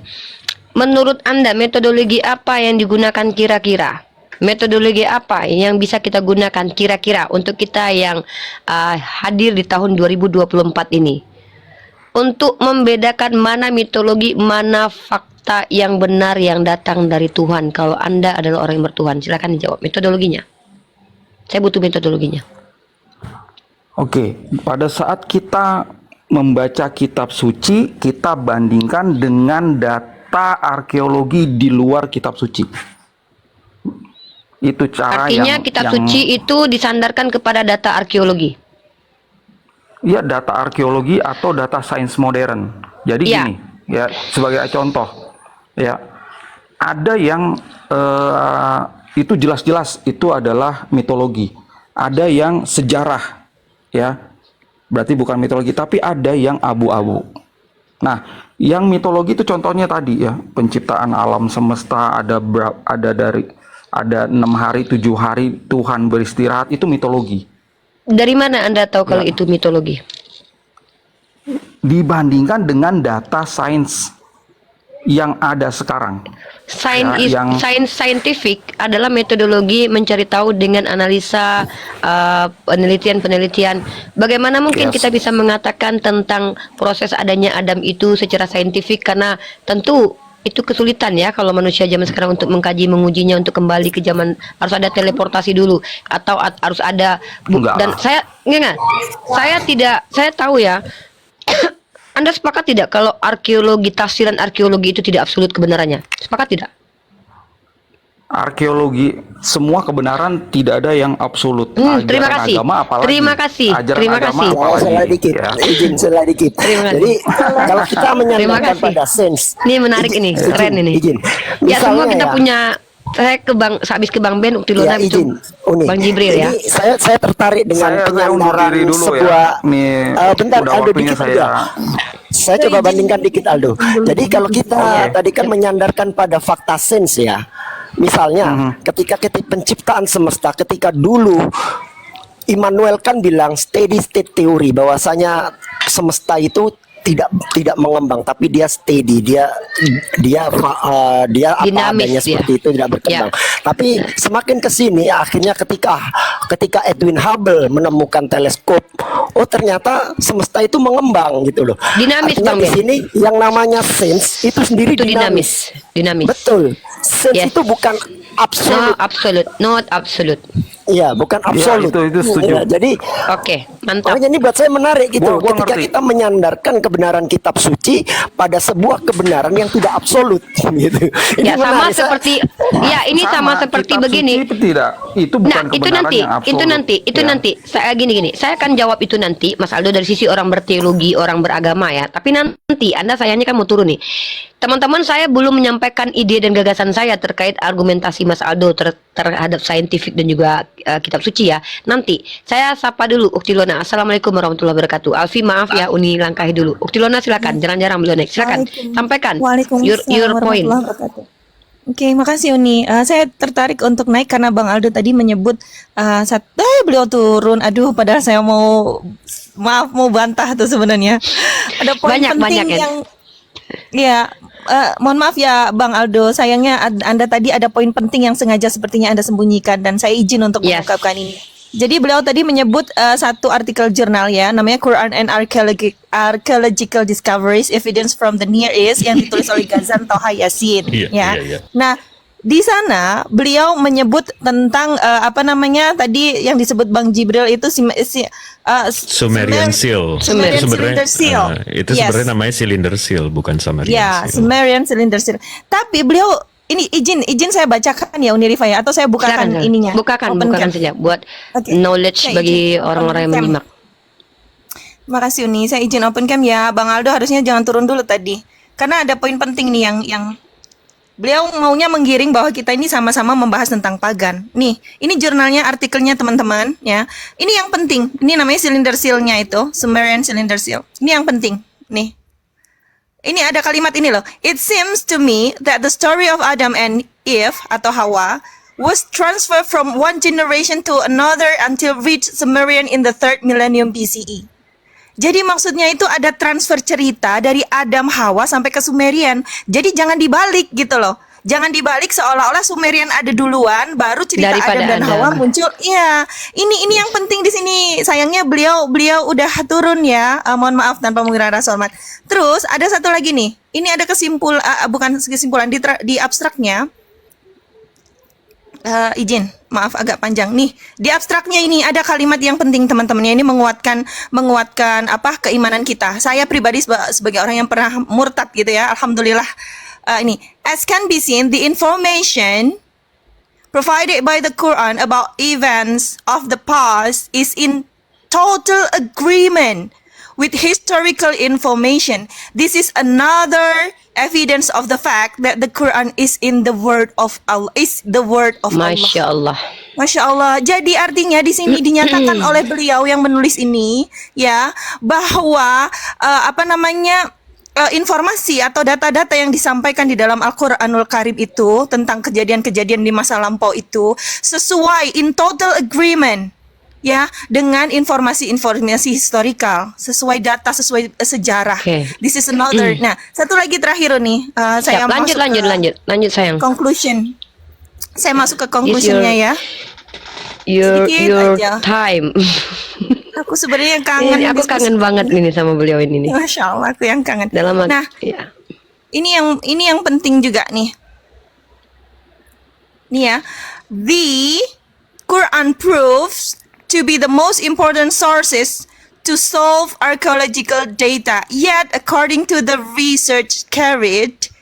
Menurut Anda metodologi apa yang digunakan kira-kira? Metodologi apa yang bisa kita gunakan kira-kira untuk kita yang hadir di tahun 2024 ini? Untuk membedakan mana mitologi, mana fakta yang benar yang datang dari Tuhan. Kalau Anda adalah orang yang bertuhan, silakan dijawab metodologinya. Saya butuh metodologinya. Oke, pada saat kita membaca kitab suci, kita bandingkan dengan data arkeologi di luar kitab suci. Itu cara Artinya yang kitab suci itu disandarkan kepada data arkeologi. Ya, data arkeologi atau data sains modern. Jadi Iya. gini, ya sebagai contoh, ya ada yang itu jelas-jelas itu adalah mitologi. Ada yang sejarah, ya berarti bukan mitologi, tapi ada yang abu-abu. Nah, yang mitologi itu contohnya tadi ya, penciptaan alam semesta, ada 6 hari, 7 hari Tuhan beristirahat, itu mitologi. Dari mana Anda tahu kalau Ya. itu mitologi? Dibandingkan dengan data sains yang ada sekarang. Sains saintifik adalah metodologi mencari tahu dengan analisa penelitian-penelitian. Bagaimana mungkin Yes. kita bisa mengatakan tentang proses adanya Adam itu secara saintifik, karena tentu itu kesulitan ya kalau manusia zaman sekarang untuk mengkaji, mengujinya untuk kembali ke zaman, harus ada teleportasi dulu atau harus ada Enggak dan lah. saya tahu ya. Anda sepakat tidak kalau arkeologi, tafsiran arkeologi itu tidak absolut kebenarannya? Sepakat tidak? arkeologi, semua kebenaran tidak ada yang absolut. Terima Ajaran kasih. agama apalagi. Terima kasih. Ajaran Terima agama kasih. apalagi. Salah dikit, Ya. izin salah dikit. Terima kasih. Jadi kalau kita menyandarkan kasih. pada sense, Ini menarik ini, keren ini. Izin. Ya semua Misalnya kita ya, punya. Saya ke Bang, habis ke Bang Ben, Uktilona ya, itu izin. Uni. Bang Jibril ya. Jadi saya tertarik dengan Saya undur penyandaran diri dulu sebuah. ya. Nih, Bentar, udah Aldo waktunya dikit saya. aja. Saya coba bandingkan dikit Aldo. Jadi kalau kita tadi kan menyandarkan pada fakta sains ya. Misalnya ketika penciptaan semesta, ketika dulu Immanuel kan bilang steady state teori, bahwasanya semesta itu tidak mengembang, tapi dia steady, dia apa Dinamis adanya dia. seperti itu, tidak berkembang. Tapi semakin ke sini akhirnya ketika Edwin Hubble menemukan teleskop, oh ternyata semesta itu mengembang gitu loh. Dinamis, Artinya Bang di Ben. sini yang namanya sains itu sendiri Itu dinamis. Dinamis. Betul. Sains Yes. itu bukan No absolut. absolute, not absolute. Iya, bukan absolut. itu setuju. Ya, jadi Oke, mantap. makanya ini buat saya menarik gitu. Gua Ketika ngerti. kita menyandarkan kebenaran kitab suci pada sebuah kebenaran yang tidak absolut gitu. Ya sama menarik. seperti ya ini sama seperti kitab begini. suci tidak. Itu bukan Nah, itu kebenaran nanti, yang absolut. itu Ya. nanti. Saya gini. Saya akan jawab itu nanti, Mas Aldo dari sisi orang berteologi, orang beragama ya. Tapi nanti Anda sayangnya kan mau turun nih. Teman-teman, saya belum menyampaikan ide dan gagasan saya terkait argumentasi Mas Aldo terhadap saintifik dan juga kitab suci ya. Nanti saya sapa dulu Uktilona. Assalamualaikum warahmatullahi wabarakatuh. Alfi maaf ya, Uni langkahi dulu. Uktilona silakan. Jarang-jarang beliau naik. Silakan. Sampaikan. Your point. Oke, makasih Uni. Saya tertarik untuk naik karena Bang Aldo tadi menyebut beliau turun. Aduh, padahal saya mau bantah tuh sebenarnya. Ada poin Banyak penting ya. yang mohon maaf ya Bang Aldo, sayangnya Anda tadi ada poin penting yang sengaja sepertinya Anda sembunyikan dan saya izin untuk Yes. mengungkapkan ini. Jadi beliau tadi menyebut satu artikel jurnal ya, namanya Quran and Archaeological Discoveries Evidence from the Near East yang ditulis oleh Ghazan Toha Yassin ya. Iya. Nah, di sana beliau menyebut tentang tadi yang disebut Bang Jibril itu Sumerian seal. Sumerian Itu sebenarnya, cylinder seal. itu Yes. sebenarnya namanya cylinder seal, bukan Sumerian Ya, seal. Sumerian cylinder seal. Tapi beliau ini izin saya bacakan ya Uni Rifa ya, atau saya bukakan Silakan. ininya. Bukakan Open saja buat Oke. knowledge Saya bagi izin orang-orang yang open cam. menyimak. Makasih Uni, saya izin open cam ya. Bang Aldo harusnya jangan turun dulu tadi. Karena ada poin penting nih yang beliau maunya menggiring bahwa kita ini sama-sama membahas tentang pagan. Nih, ini jurnalnya, artikelnya teman-teman ya. Ini yang penting. Ini namanya cylinder seal-nya itu, Sumerian cylinder seal. Ini yang penting. Nih. Ini ada kalimat ini loh. It seems to me that the story of Adam and Eve atau Hawa was transferred from one generation to another until reached Sumerian in the 3rd millennium BCE. Jadi maksudnya itu ada transfer cerita dari Adam Hawa sampai ke Sumerian. Jadi jangan dibalik gitu loh. Jangan dibalik seolah-olah Sumerian ada duluan, baru cerita Daripada Adam dan Adam. Hawa muncul. Iya, ini yang penting di sini. Sayangnya beliau udah turun ya. Mohon maaf tanpa mengira rasa hormat. Terus ada satu lagi nih. Ini ada bukan kesimpulan di abstraknya. Izin, maaf agak panjang nih. Di abstraknya ini ada kalimat yang penting teman-temannya, ini menguatkan keimanan kita. Saya pribadi sebagai orang yang pernah murtad gitu ya, alhamdulillah. Ini, as can be seen, the information provided by the Quran about events of the past is in total agreement with historical information. This is another evidence of the fact that the Quran is in the word of Allah. Masya Allah. Masya Allah. Jadi artinya di sini dinyatakan oleh beliau yang menulis ini ya bahwa informasi atau data-data yang disampaikan di dalam Al-Qur'anul Karim itu tentang kejadian-kejadian di masa lampau itu sesuai in total agreement ya dengan informasi historical, sesuai data, sesuai sejarah. Oke. This is another. Nah, satu lagi terakhir nih, saya Siap, masuk lanjut sayang. conclusion. Saya masuk ke conclusionnya ya. Your Sedikit aja. time. Aku sebenarnya kangen. Ini aku kangen banget nih sama beliau ini nih. Masya Allah, aku yang kangen. Nah, ya. ini yang penting juga nih. Nih ya, the Quran proves to be the most important sources to solve archaeological data. Yet, according to the research carried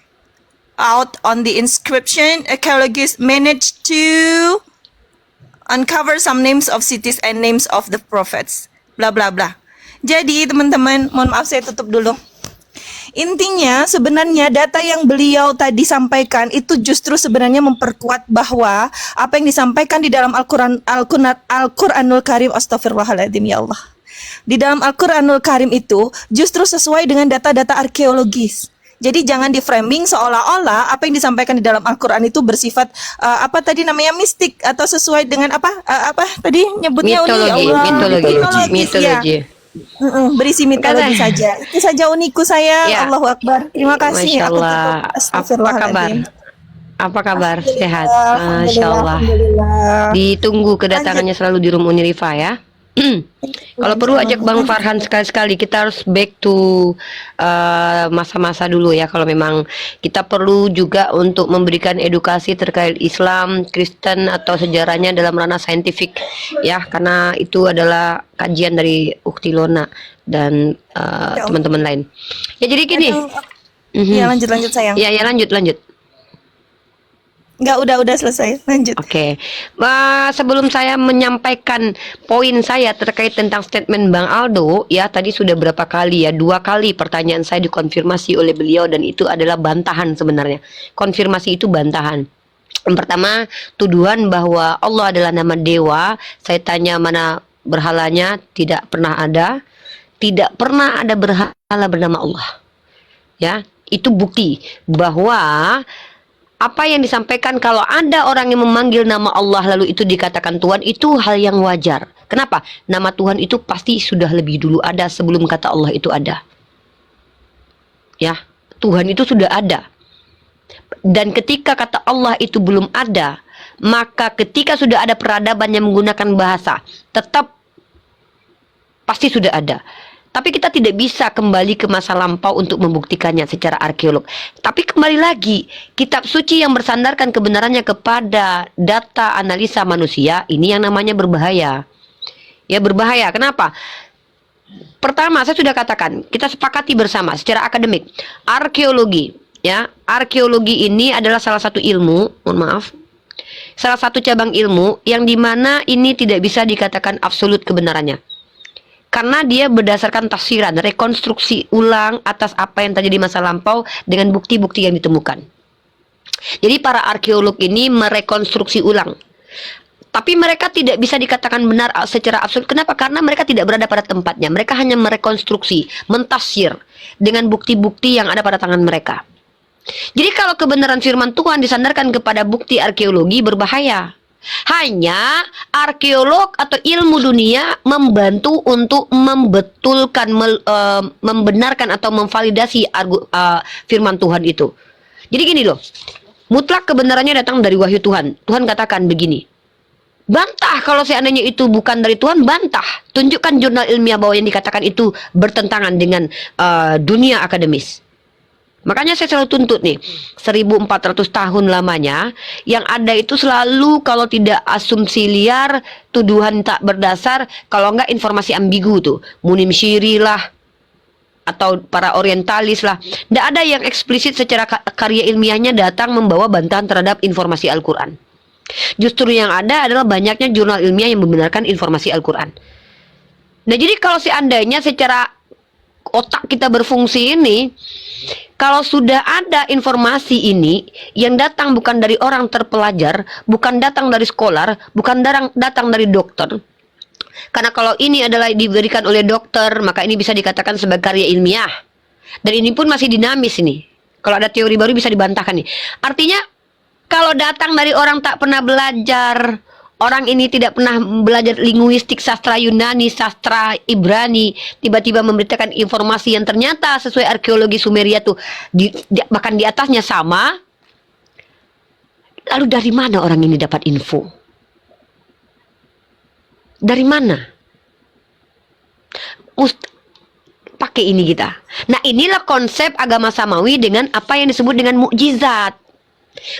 out on the inscription, archaeologists managed to uncover some names of cities and names of the prophets. Bla bla bla. Jadi teman-teman, mohon maaf saya tutup dulu. Intinya sebenarnya data yang beliau tadi sampaikan itu justru sebenarnya memperkuat bahwa apa yang disampaikan di dalam Al-Qur'anul Karim, astagfirullahaladzim ya Allah. Di dalam Al-Qur'anul Karim itu justru sesuai dengan data-data arkeologis. Jadi jangan di framing seolah-olah apa yang disampaikan di dalam Al-Qur'an itu bersifat apa tadi namanya mistik atau sesuai dengan apa tadi nyebutnya mitologi. Berisi mitologi saja. Itu saja uniku saya. Ya. Allahu Akbar. Terima kasih. Masya Aku Allah. tutup. Apa kabar? Astagfirullahaladzim. Apa kabar? Alhamdulillah, Sehat. Masya Allah. Alhamdulillah. Ditunggu kedatangannya selalu di room Unirifa ya. Kalau perlu ajak Bang Farhan sekali-sekali. Kita harus back to masa-masa dulu ya. Kalau memang kita perlu juga untuk memberikan edukasi terkait Islam, Kristen atau sejarahnya dalam ranah saintifik ya. Karena itu adalah kajian dari Ukti Lona dan teman-teman lain. Ya jadi gini. Ya lanjut sayang. Ya lanjut. Enggak, udah selesai. Lanjut. Oke. Sebelum saya menyampaikan poin saya terkait tentang statement Bang Aldo, ya tadi sudah berapa kali ya, 2 kali pertanyaan saya dikonfirmasi oleh beliau dan itu adalah bantahan sebenarnya. Konfirmasi itu bantahan. Yang pertama, tuduhan bahwa Allah adalah nama dewa. Saya tanya mana berhalanya, tidak pernah ada. Tidak pernah ada berhala bernama Allah. Ya, itu bukti bahwa apa yang disampaikan kalau ada orang yang memanggil nama Allah lalu itu dikatakan Tuhan, itu hal yang wajar. Kenapa? Nama Tuhan itu pasti sudah lebih dulu ada sebelum kata Allah itu ada. Ya, Tuhan itu sudah ada. Dan ketika kata Allah itu belum ada, maka ketika sudah ada peradaban yang menggunakan bahasa, tetap pasti sudah ada. Tapi kita tidak bisa kembali ke masa lampau untuk membuktikannya secara arkeolog. Tapi kembali lagi, kitab suci yang bersandarkan kebenarannya kepada data analisa manusia, ini yang namanya berbahaya. Ya berbahaya, kenapa? Pertama, saya sudah katakan, kita sepakati bersama secara akademik. Arkeologi, ya, arkeologi ini adalah salah satu ilmu, mohon maaf, salah satu cabang ilmu yang dimana ini tidak bisa dikatakan absolut kebenarannya. Karena dia berdasarkan tafsiran, rekonstruksi ulang atas apa yang terjadi di masa lampau dengan bukti-bukti yang ditemukan. Jadi para arkeolog ini merekonstruksi ulang. Tapi mereka tidak bisa dikatakan benar secara absolut. Kenapa? Karena mereka tidak berada pada tempatnya. Mereka hanya merekonstruksi, mentafsir dengan bukti-bukti yang ada pada tangan mereka. Jadi kalau kebenaran firman Tuhan disandarkan kepada bukti arkeologi, berbahaya. Hanya arkeolog atau ilmu dunia membantu untuk membetulkan, membenarkan atau memvalidasi firman Tuhan itu. Jadi gini loh, mutlak kebenarannya datang dari wahyu Tuhan. Tuhan katakan begini, bantah kalau seandainya itu bukan dari Tuhan, bantah. Tunjukkan jurnal ilmiah bahwa yang dikatakan itu bertentangan dengan dunia akademis. Makanya saya selalu tuntut nih, 1400 tahun lamanya, yang ada itu selalu kalau tidak asumsi liar, tuduhan tak berdasar, kalau enggak informasi ambigu tuh. Munim Syiri lah, atau para orientalis lah. Tidak ada yang eksplisit secara karya ilmiahnya datang membawa bantahan terhadap informasi Al-Quran. Justru yang ada adalah banyaknya jurnal ilmiah yang membenarkan informasi Al-Quran. Nah jadi kalau seandainya secara otak kita berfungsi ini, kalau sudah ada informasi ini yang datang bukan dari orang terpelajar, bukan datang dari scholar, bukan datang dari dokter. Karena kalau ini adalah diberikan oleh dokter, maka ini bisa dikatakan sebagai karya ilmiah. Dan ini pun masih dinamis ini. Kalau ada teori baru bisa dibantahkan nih. Artinya kalau datang dari orang tak pernah belajar, orang ini tidak pernah belajar linguistik, sastra Yunani, sastra Ibrani, tiba-tiba memberitakan informasi yang ternyata sesuai arkeologi Sumeria tuh bahkan di atasnya sama. Lalu dari mana orang ini dapat info? Dari mana? Pakai ini kita. Nah inilah konsep agama samawi dengan apa yang disebut dengan mukjizat.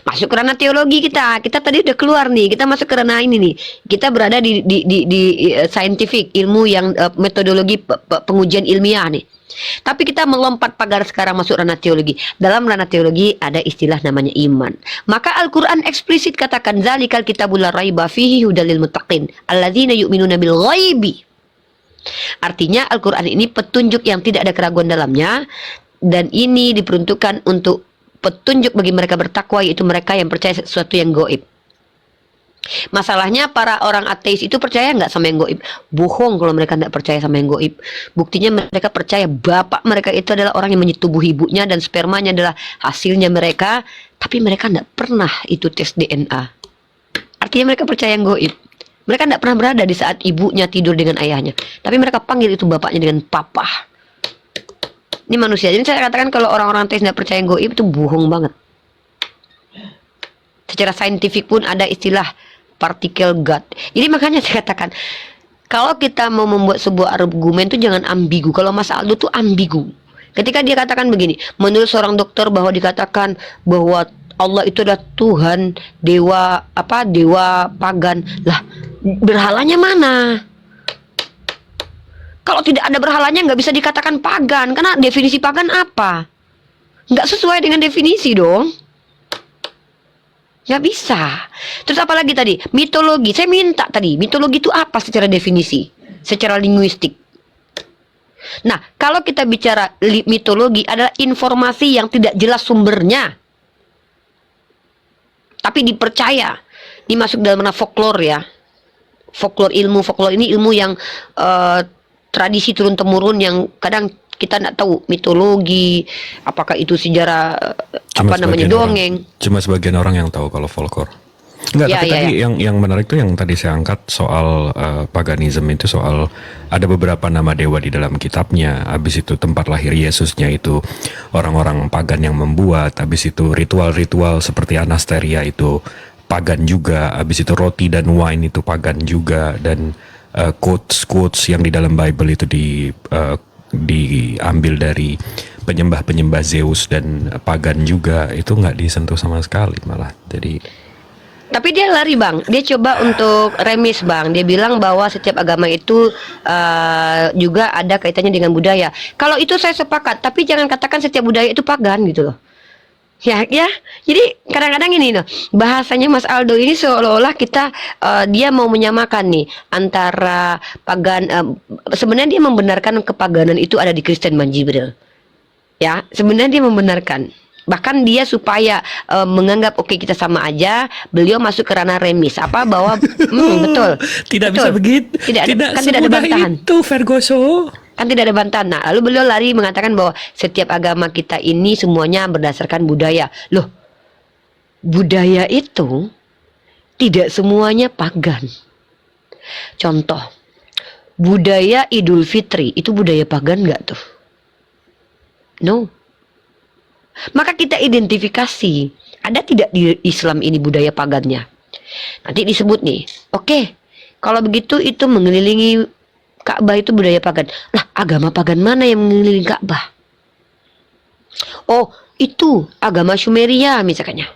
Masuk ke ranah teologi kita. Kita tadi udah keluar nih. Kita masuk ke ranah ini nih. Kita berada di scientific, ilmu yang metodologi pengujian ilmiah nih. Tapi kita melompat pagar sekarang masuk ranah teologi. Dalam ranah teologi ada istilah namanya iman. Maka Al-Quran eksplisit katakan zalikal kitabul la raiba fihi hudal lil muttaqin alladzina yu'minuna bil ghaibi. Artinya Al-Quran ini petunjuk yang tidak ada keraguan dalamnya, dan ini diperuntukkan untuk petunjuk bagi mereka bertakwa, yaitu mereka yang percaya sesuatu yang goib. Masalahnya para orang ateis itu percaya nggak sama yang goib? Bohong kalau mereka nggak percaya sama yang goib. Buktinya mereka percaya bapak mereka itu adalah orang yang menyetubuh ibunya dan spermanya adalah hasilnya mereka, tapi mereka nggak pernah itu tes DNA. Artinya mereka percaya yang goib. Mereka nggak pernah berada di saat ibunya tidur dengan ayahnya, tapi mereka panggil itu bapaknya dengan papa. Ini manusia. Jadi saya katakan kalau orang-orang ateis nggak percaya goib itu bohong banget. Secara saintifik pun ada istilah particle God. Jadi makanya saya katakan kalau kita mau membuat sebuah argumen itu jangan ambigu. Kalau Mas Aldo tuh ambigu. Ketika dia katakan begini, menurut seorang dokter bahwa dikatakan bahwa Allah itu adalah Tuhan, dewa pagan. Lah, berhalanya mana? Kalau tidak ada berhalanya nggak bisa dikatakan pagan, karena definisi pagan apa? Nggak sesuai dengan definisi dong. Nggak bisa. Terus apa lagi tadi? Mitologi. Saya minta tadi, mitologi itu apa secara definisi? Secara linguistik. Nah, kalau kita bicara mitologi adalah informasi yang tidak jelas sumbernya, tapi dipercaya. Ini masuk dalam mana folklore ya. Folklore ini ilmu yang tradisi turun-temurun yang kadang kita tidak tahu mitologi, apakah itu sejarah dongeng. Cuma sebagian orang yang tahu kalau folklore. Enggak, Ya, tapi ya, tadi yang menarik tuh yang tadi saya angkat soal paganisme itu, soal ada beberapa nama dewa di dalam kitabnya. Habis itu tempat lahir Yesusnya itu orang-orang pagan yang membuat. Habis itu ritual-ritual seperti Anasteria itu pagan juga. Habis itu roti dan wine itu pagan juga, dan quotes yang di dalam Bible itu diambil dari penyembah Zeus dan pagan juga, itu nggak disentuh sama sekali malah. Jadi tapi dia lari bang, dia coba untuk remis bang. Dia bilang bahwa setiap agama itu juga ada kaitannya dengan budaya. Kalau itu saya sepakat, tapi jangan katakan setiap budaya itu pagan gitu loh. Ya. Jadi kadang-kadang ini loh, bahasanya Mas Aldo ini seolah-olah kita dia mau menyamakan nih antara pagan. Sebenarnya dia membenarkan kepaganan itu ada di Kristen Manjibril. Ya, sebenarnya dia membenarkan. Bahkan dia supaya menganggap oke, kita sama aja, beliau masuk ke ranah remis bahwa betul. tidak Betul. bisa begitu. Tidak ada bantahan. Itu Vergoso. Kan tidak ada bantahan. Nah, lalu beliau lari mengatakan bahwa setiap agama kita ini semuanya berdasarkan budaya. Loh, budaya itu tidak semuanya pagan. Contoh, budaya Idul Fitri itu budaya pagan nggak tuh? No. Maka kita identifikasi, ada tidak di Islam ini budaya pagannya? Nanti disebut nih, oke, kalau begitu itu mengelilingi Ka'bah itu budaya pagan. Lah, agama pagan mana yang mengelilingi Ka'bah? Oh, itu agama Sumeria misalnya.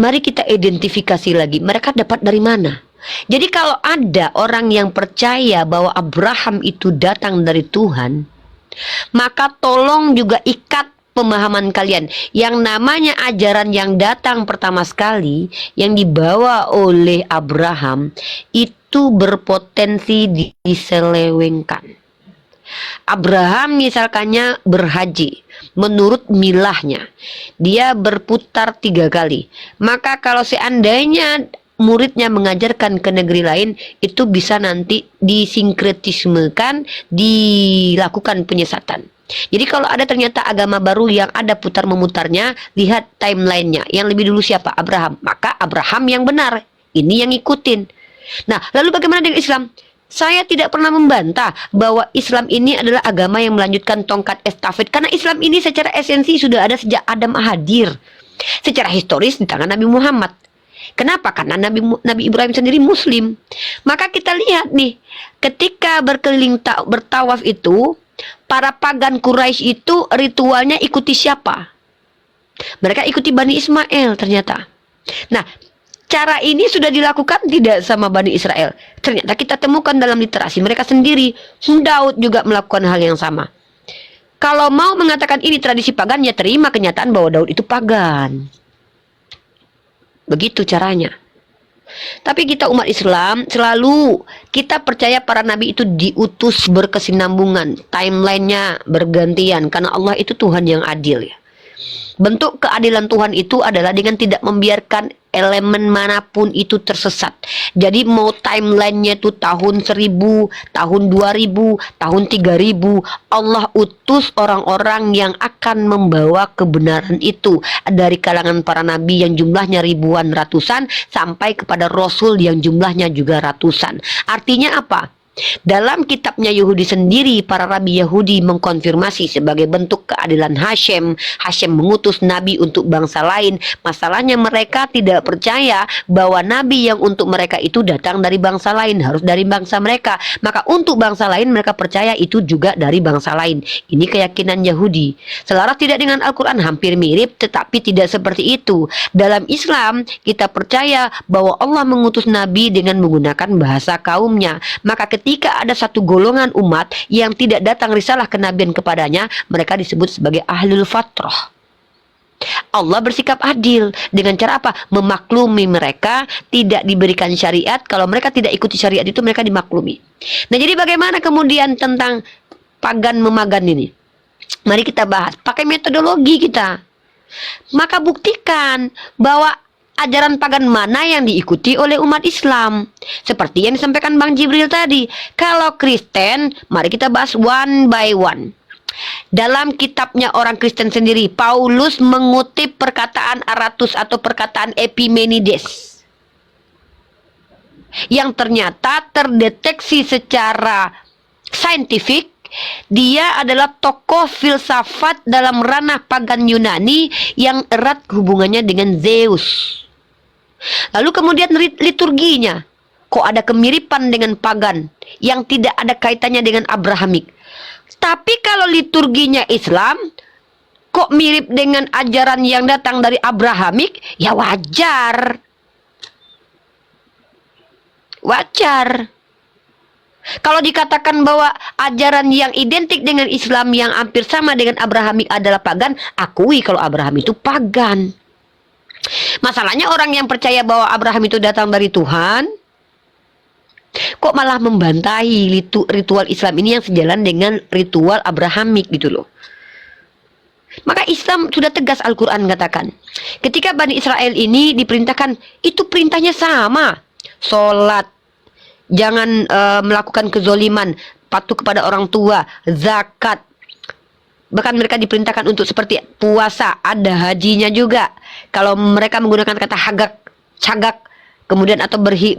Mari kita identifikasi lagi, mereka dapat dari mana? Jadi kalau ada orang yang percaya bahwa Abraham itu datang dari Tuhan, maka tolong juga ikat pemahaman kalian. Yang namanya ajaran yang datang pertama sekali, yang dibawa oleh Abraham, itu berpotensi diselewengkan. Abraham misalkannya berhaji, menurut milahnya dia berputar 3 kali. Maka kalau seandainya muridnya mengajarkan ke negeri lain, itu bisa nanti disinkretismekan, dilakukan penyesatan. Jadi kalau ada ternyata agama baru yang ada putar memutarnya, lihat timelinenya. Yang lebih dulu siapa? Abraham. Maka Abraham yang benar, ini yang ngikutin. Nah, lalu bagaimana dengan Islam? Saya tidak pernah membantah bahwa Islam ini adalah agama yang melanjutkan tongkat estafet, karena Islam ini secara esensi sudah ada sejak Adam hadir. Secara historis di tangan Nabi Muhammad. Kenapa? Karena Nabi Ibrahim sendiri Muslim. Maka kita lihat nih, ketika berkeliling bertawaf itu, para pagan Quraisy itu ritualnya ikuti siapa? Mereka ikuti Bani Ismail ternyata. Nah, cara ini sudah dilakukan tidak sama Bani Israel. Ternyata kita temukan dalam literasi mereka sendiri. Daud juga melakukan hal yang sama. Kalau mau mengatakan ini tradisi pagan, ya terima kenyataan bahwa Daud itu pagan. Begitu caranya. Tapi kita umat Islam selalu kita percaya para nabi itu diutus berkesinambungan, timelinenya bergantian karena Allah itu Tuhan yang adil ya. Bentuk keadilan Tuhan itu adalah dengan tidak membiarkan elemen manapun itu tersesat. Jadi mau timelinenya itu tahun 1000, tahun 2000, tahun 3000, Allah utus orang-orang yang akan membawa kebenaran itu. Dari kalangan para nabi yang jumlahnya ribuan ratusan, sampai kepada rasul yang jumlahnya juga ratusan. Artinya apa? Dalam kitabnya Yahudi sendiri, para rabi Yahudi mengkonfirmasi sebagai bentuk keadilan Hashem. Hashem mengutus nabi untuk bangsa lain. Masalahnya mereka tidak percaya bahwa nabi yang untuk mereka itu datang dari bangsa lain, harus dari bangsa mereka. Maka untuk bangsa lain mereka percaya itu juga dari bangsa lain. Ini keyakinan Yahudi. Selaras tidak dengan Al-Quran, hampir mirip tetapi tidak seperti itu. Dalam Islam kita percaya bahwa Allah mengutus nabi dengan menggunakan bahasa kaumnya. Maka ketika ada satu golongan umat yang tidak datang risalah kenabian kepadanya, mereka disebut sebagai ahlul fatrah. Allah bersikap adil dengan cara apa? Memaklumi mereka, tidak diberikan syariat. Kalau mereka tidak ikuti syariat itu mereka dimaklumi. Nah, jadi bagaimana kemudian tentang pagan memagan ini? Mari kita bahas pakai metodologi kita. Maka buktikan bahwa ajaran pagan mana yang diikuti oleh umat Islam. Seperti yang disampaikan Bang Jibril tadi. Kalau Kristen, mari kita bahas one by one. Dalam kitabnya orang Kristen sendiri, Paulus mengutip perkataan Aratus atau perkataan Epimenides, yang ternyata terdeteksi secara saintifik. Dia adalah tokoh filsafat dalam ranah pagan Yunani yang erat hubungannya dengan Zeus. Lalu kemudian liturginya, kok ada kemiripan dengan pagan yang tidak ada kaitannya dengan Abrahamik. Tapi kalau liturginya Islam, kok mirip dengan ajaran yang datang dari Abrahamik, ya wajar. Wajar. Kalau dikatakan bahwa ajaran yang identik dengan Islam yang hampir sama dengan Abrahamik adalah pagan, akui kalau Abraham itu pagan. Masalahnya orang yang percaya bahwa Abraham itu datang dari Tuhan, kok malah membantahi ritual Islam ini yang sejalan dengan ritual Abrahamik gitu loh. Maka Islam sudah tegas, Al-Quran katakan, ketika Bani Israel ini diperintahkan, itu perintahnya sama. Sholat, jangan melakukan kezoliman, patuh kepada orang tua, zakat. Bahkan mereka diperintahkan untuk seperti puasa, ada hajinya juga. Kalau mereka menggunakan kata cagak, kemudian atau pergi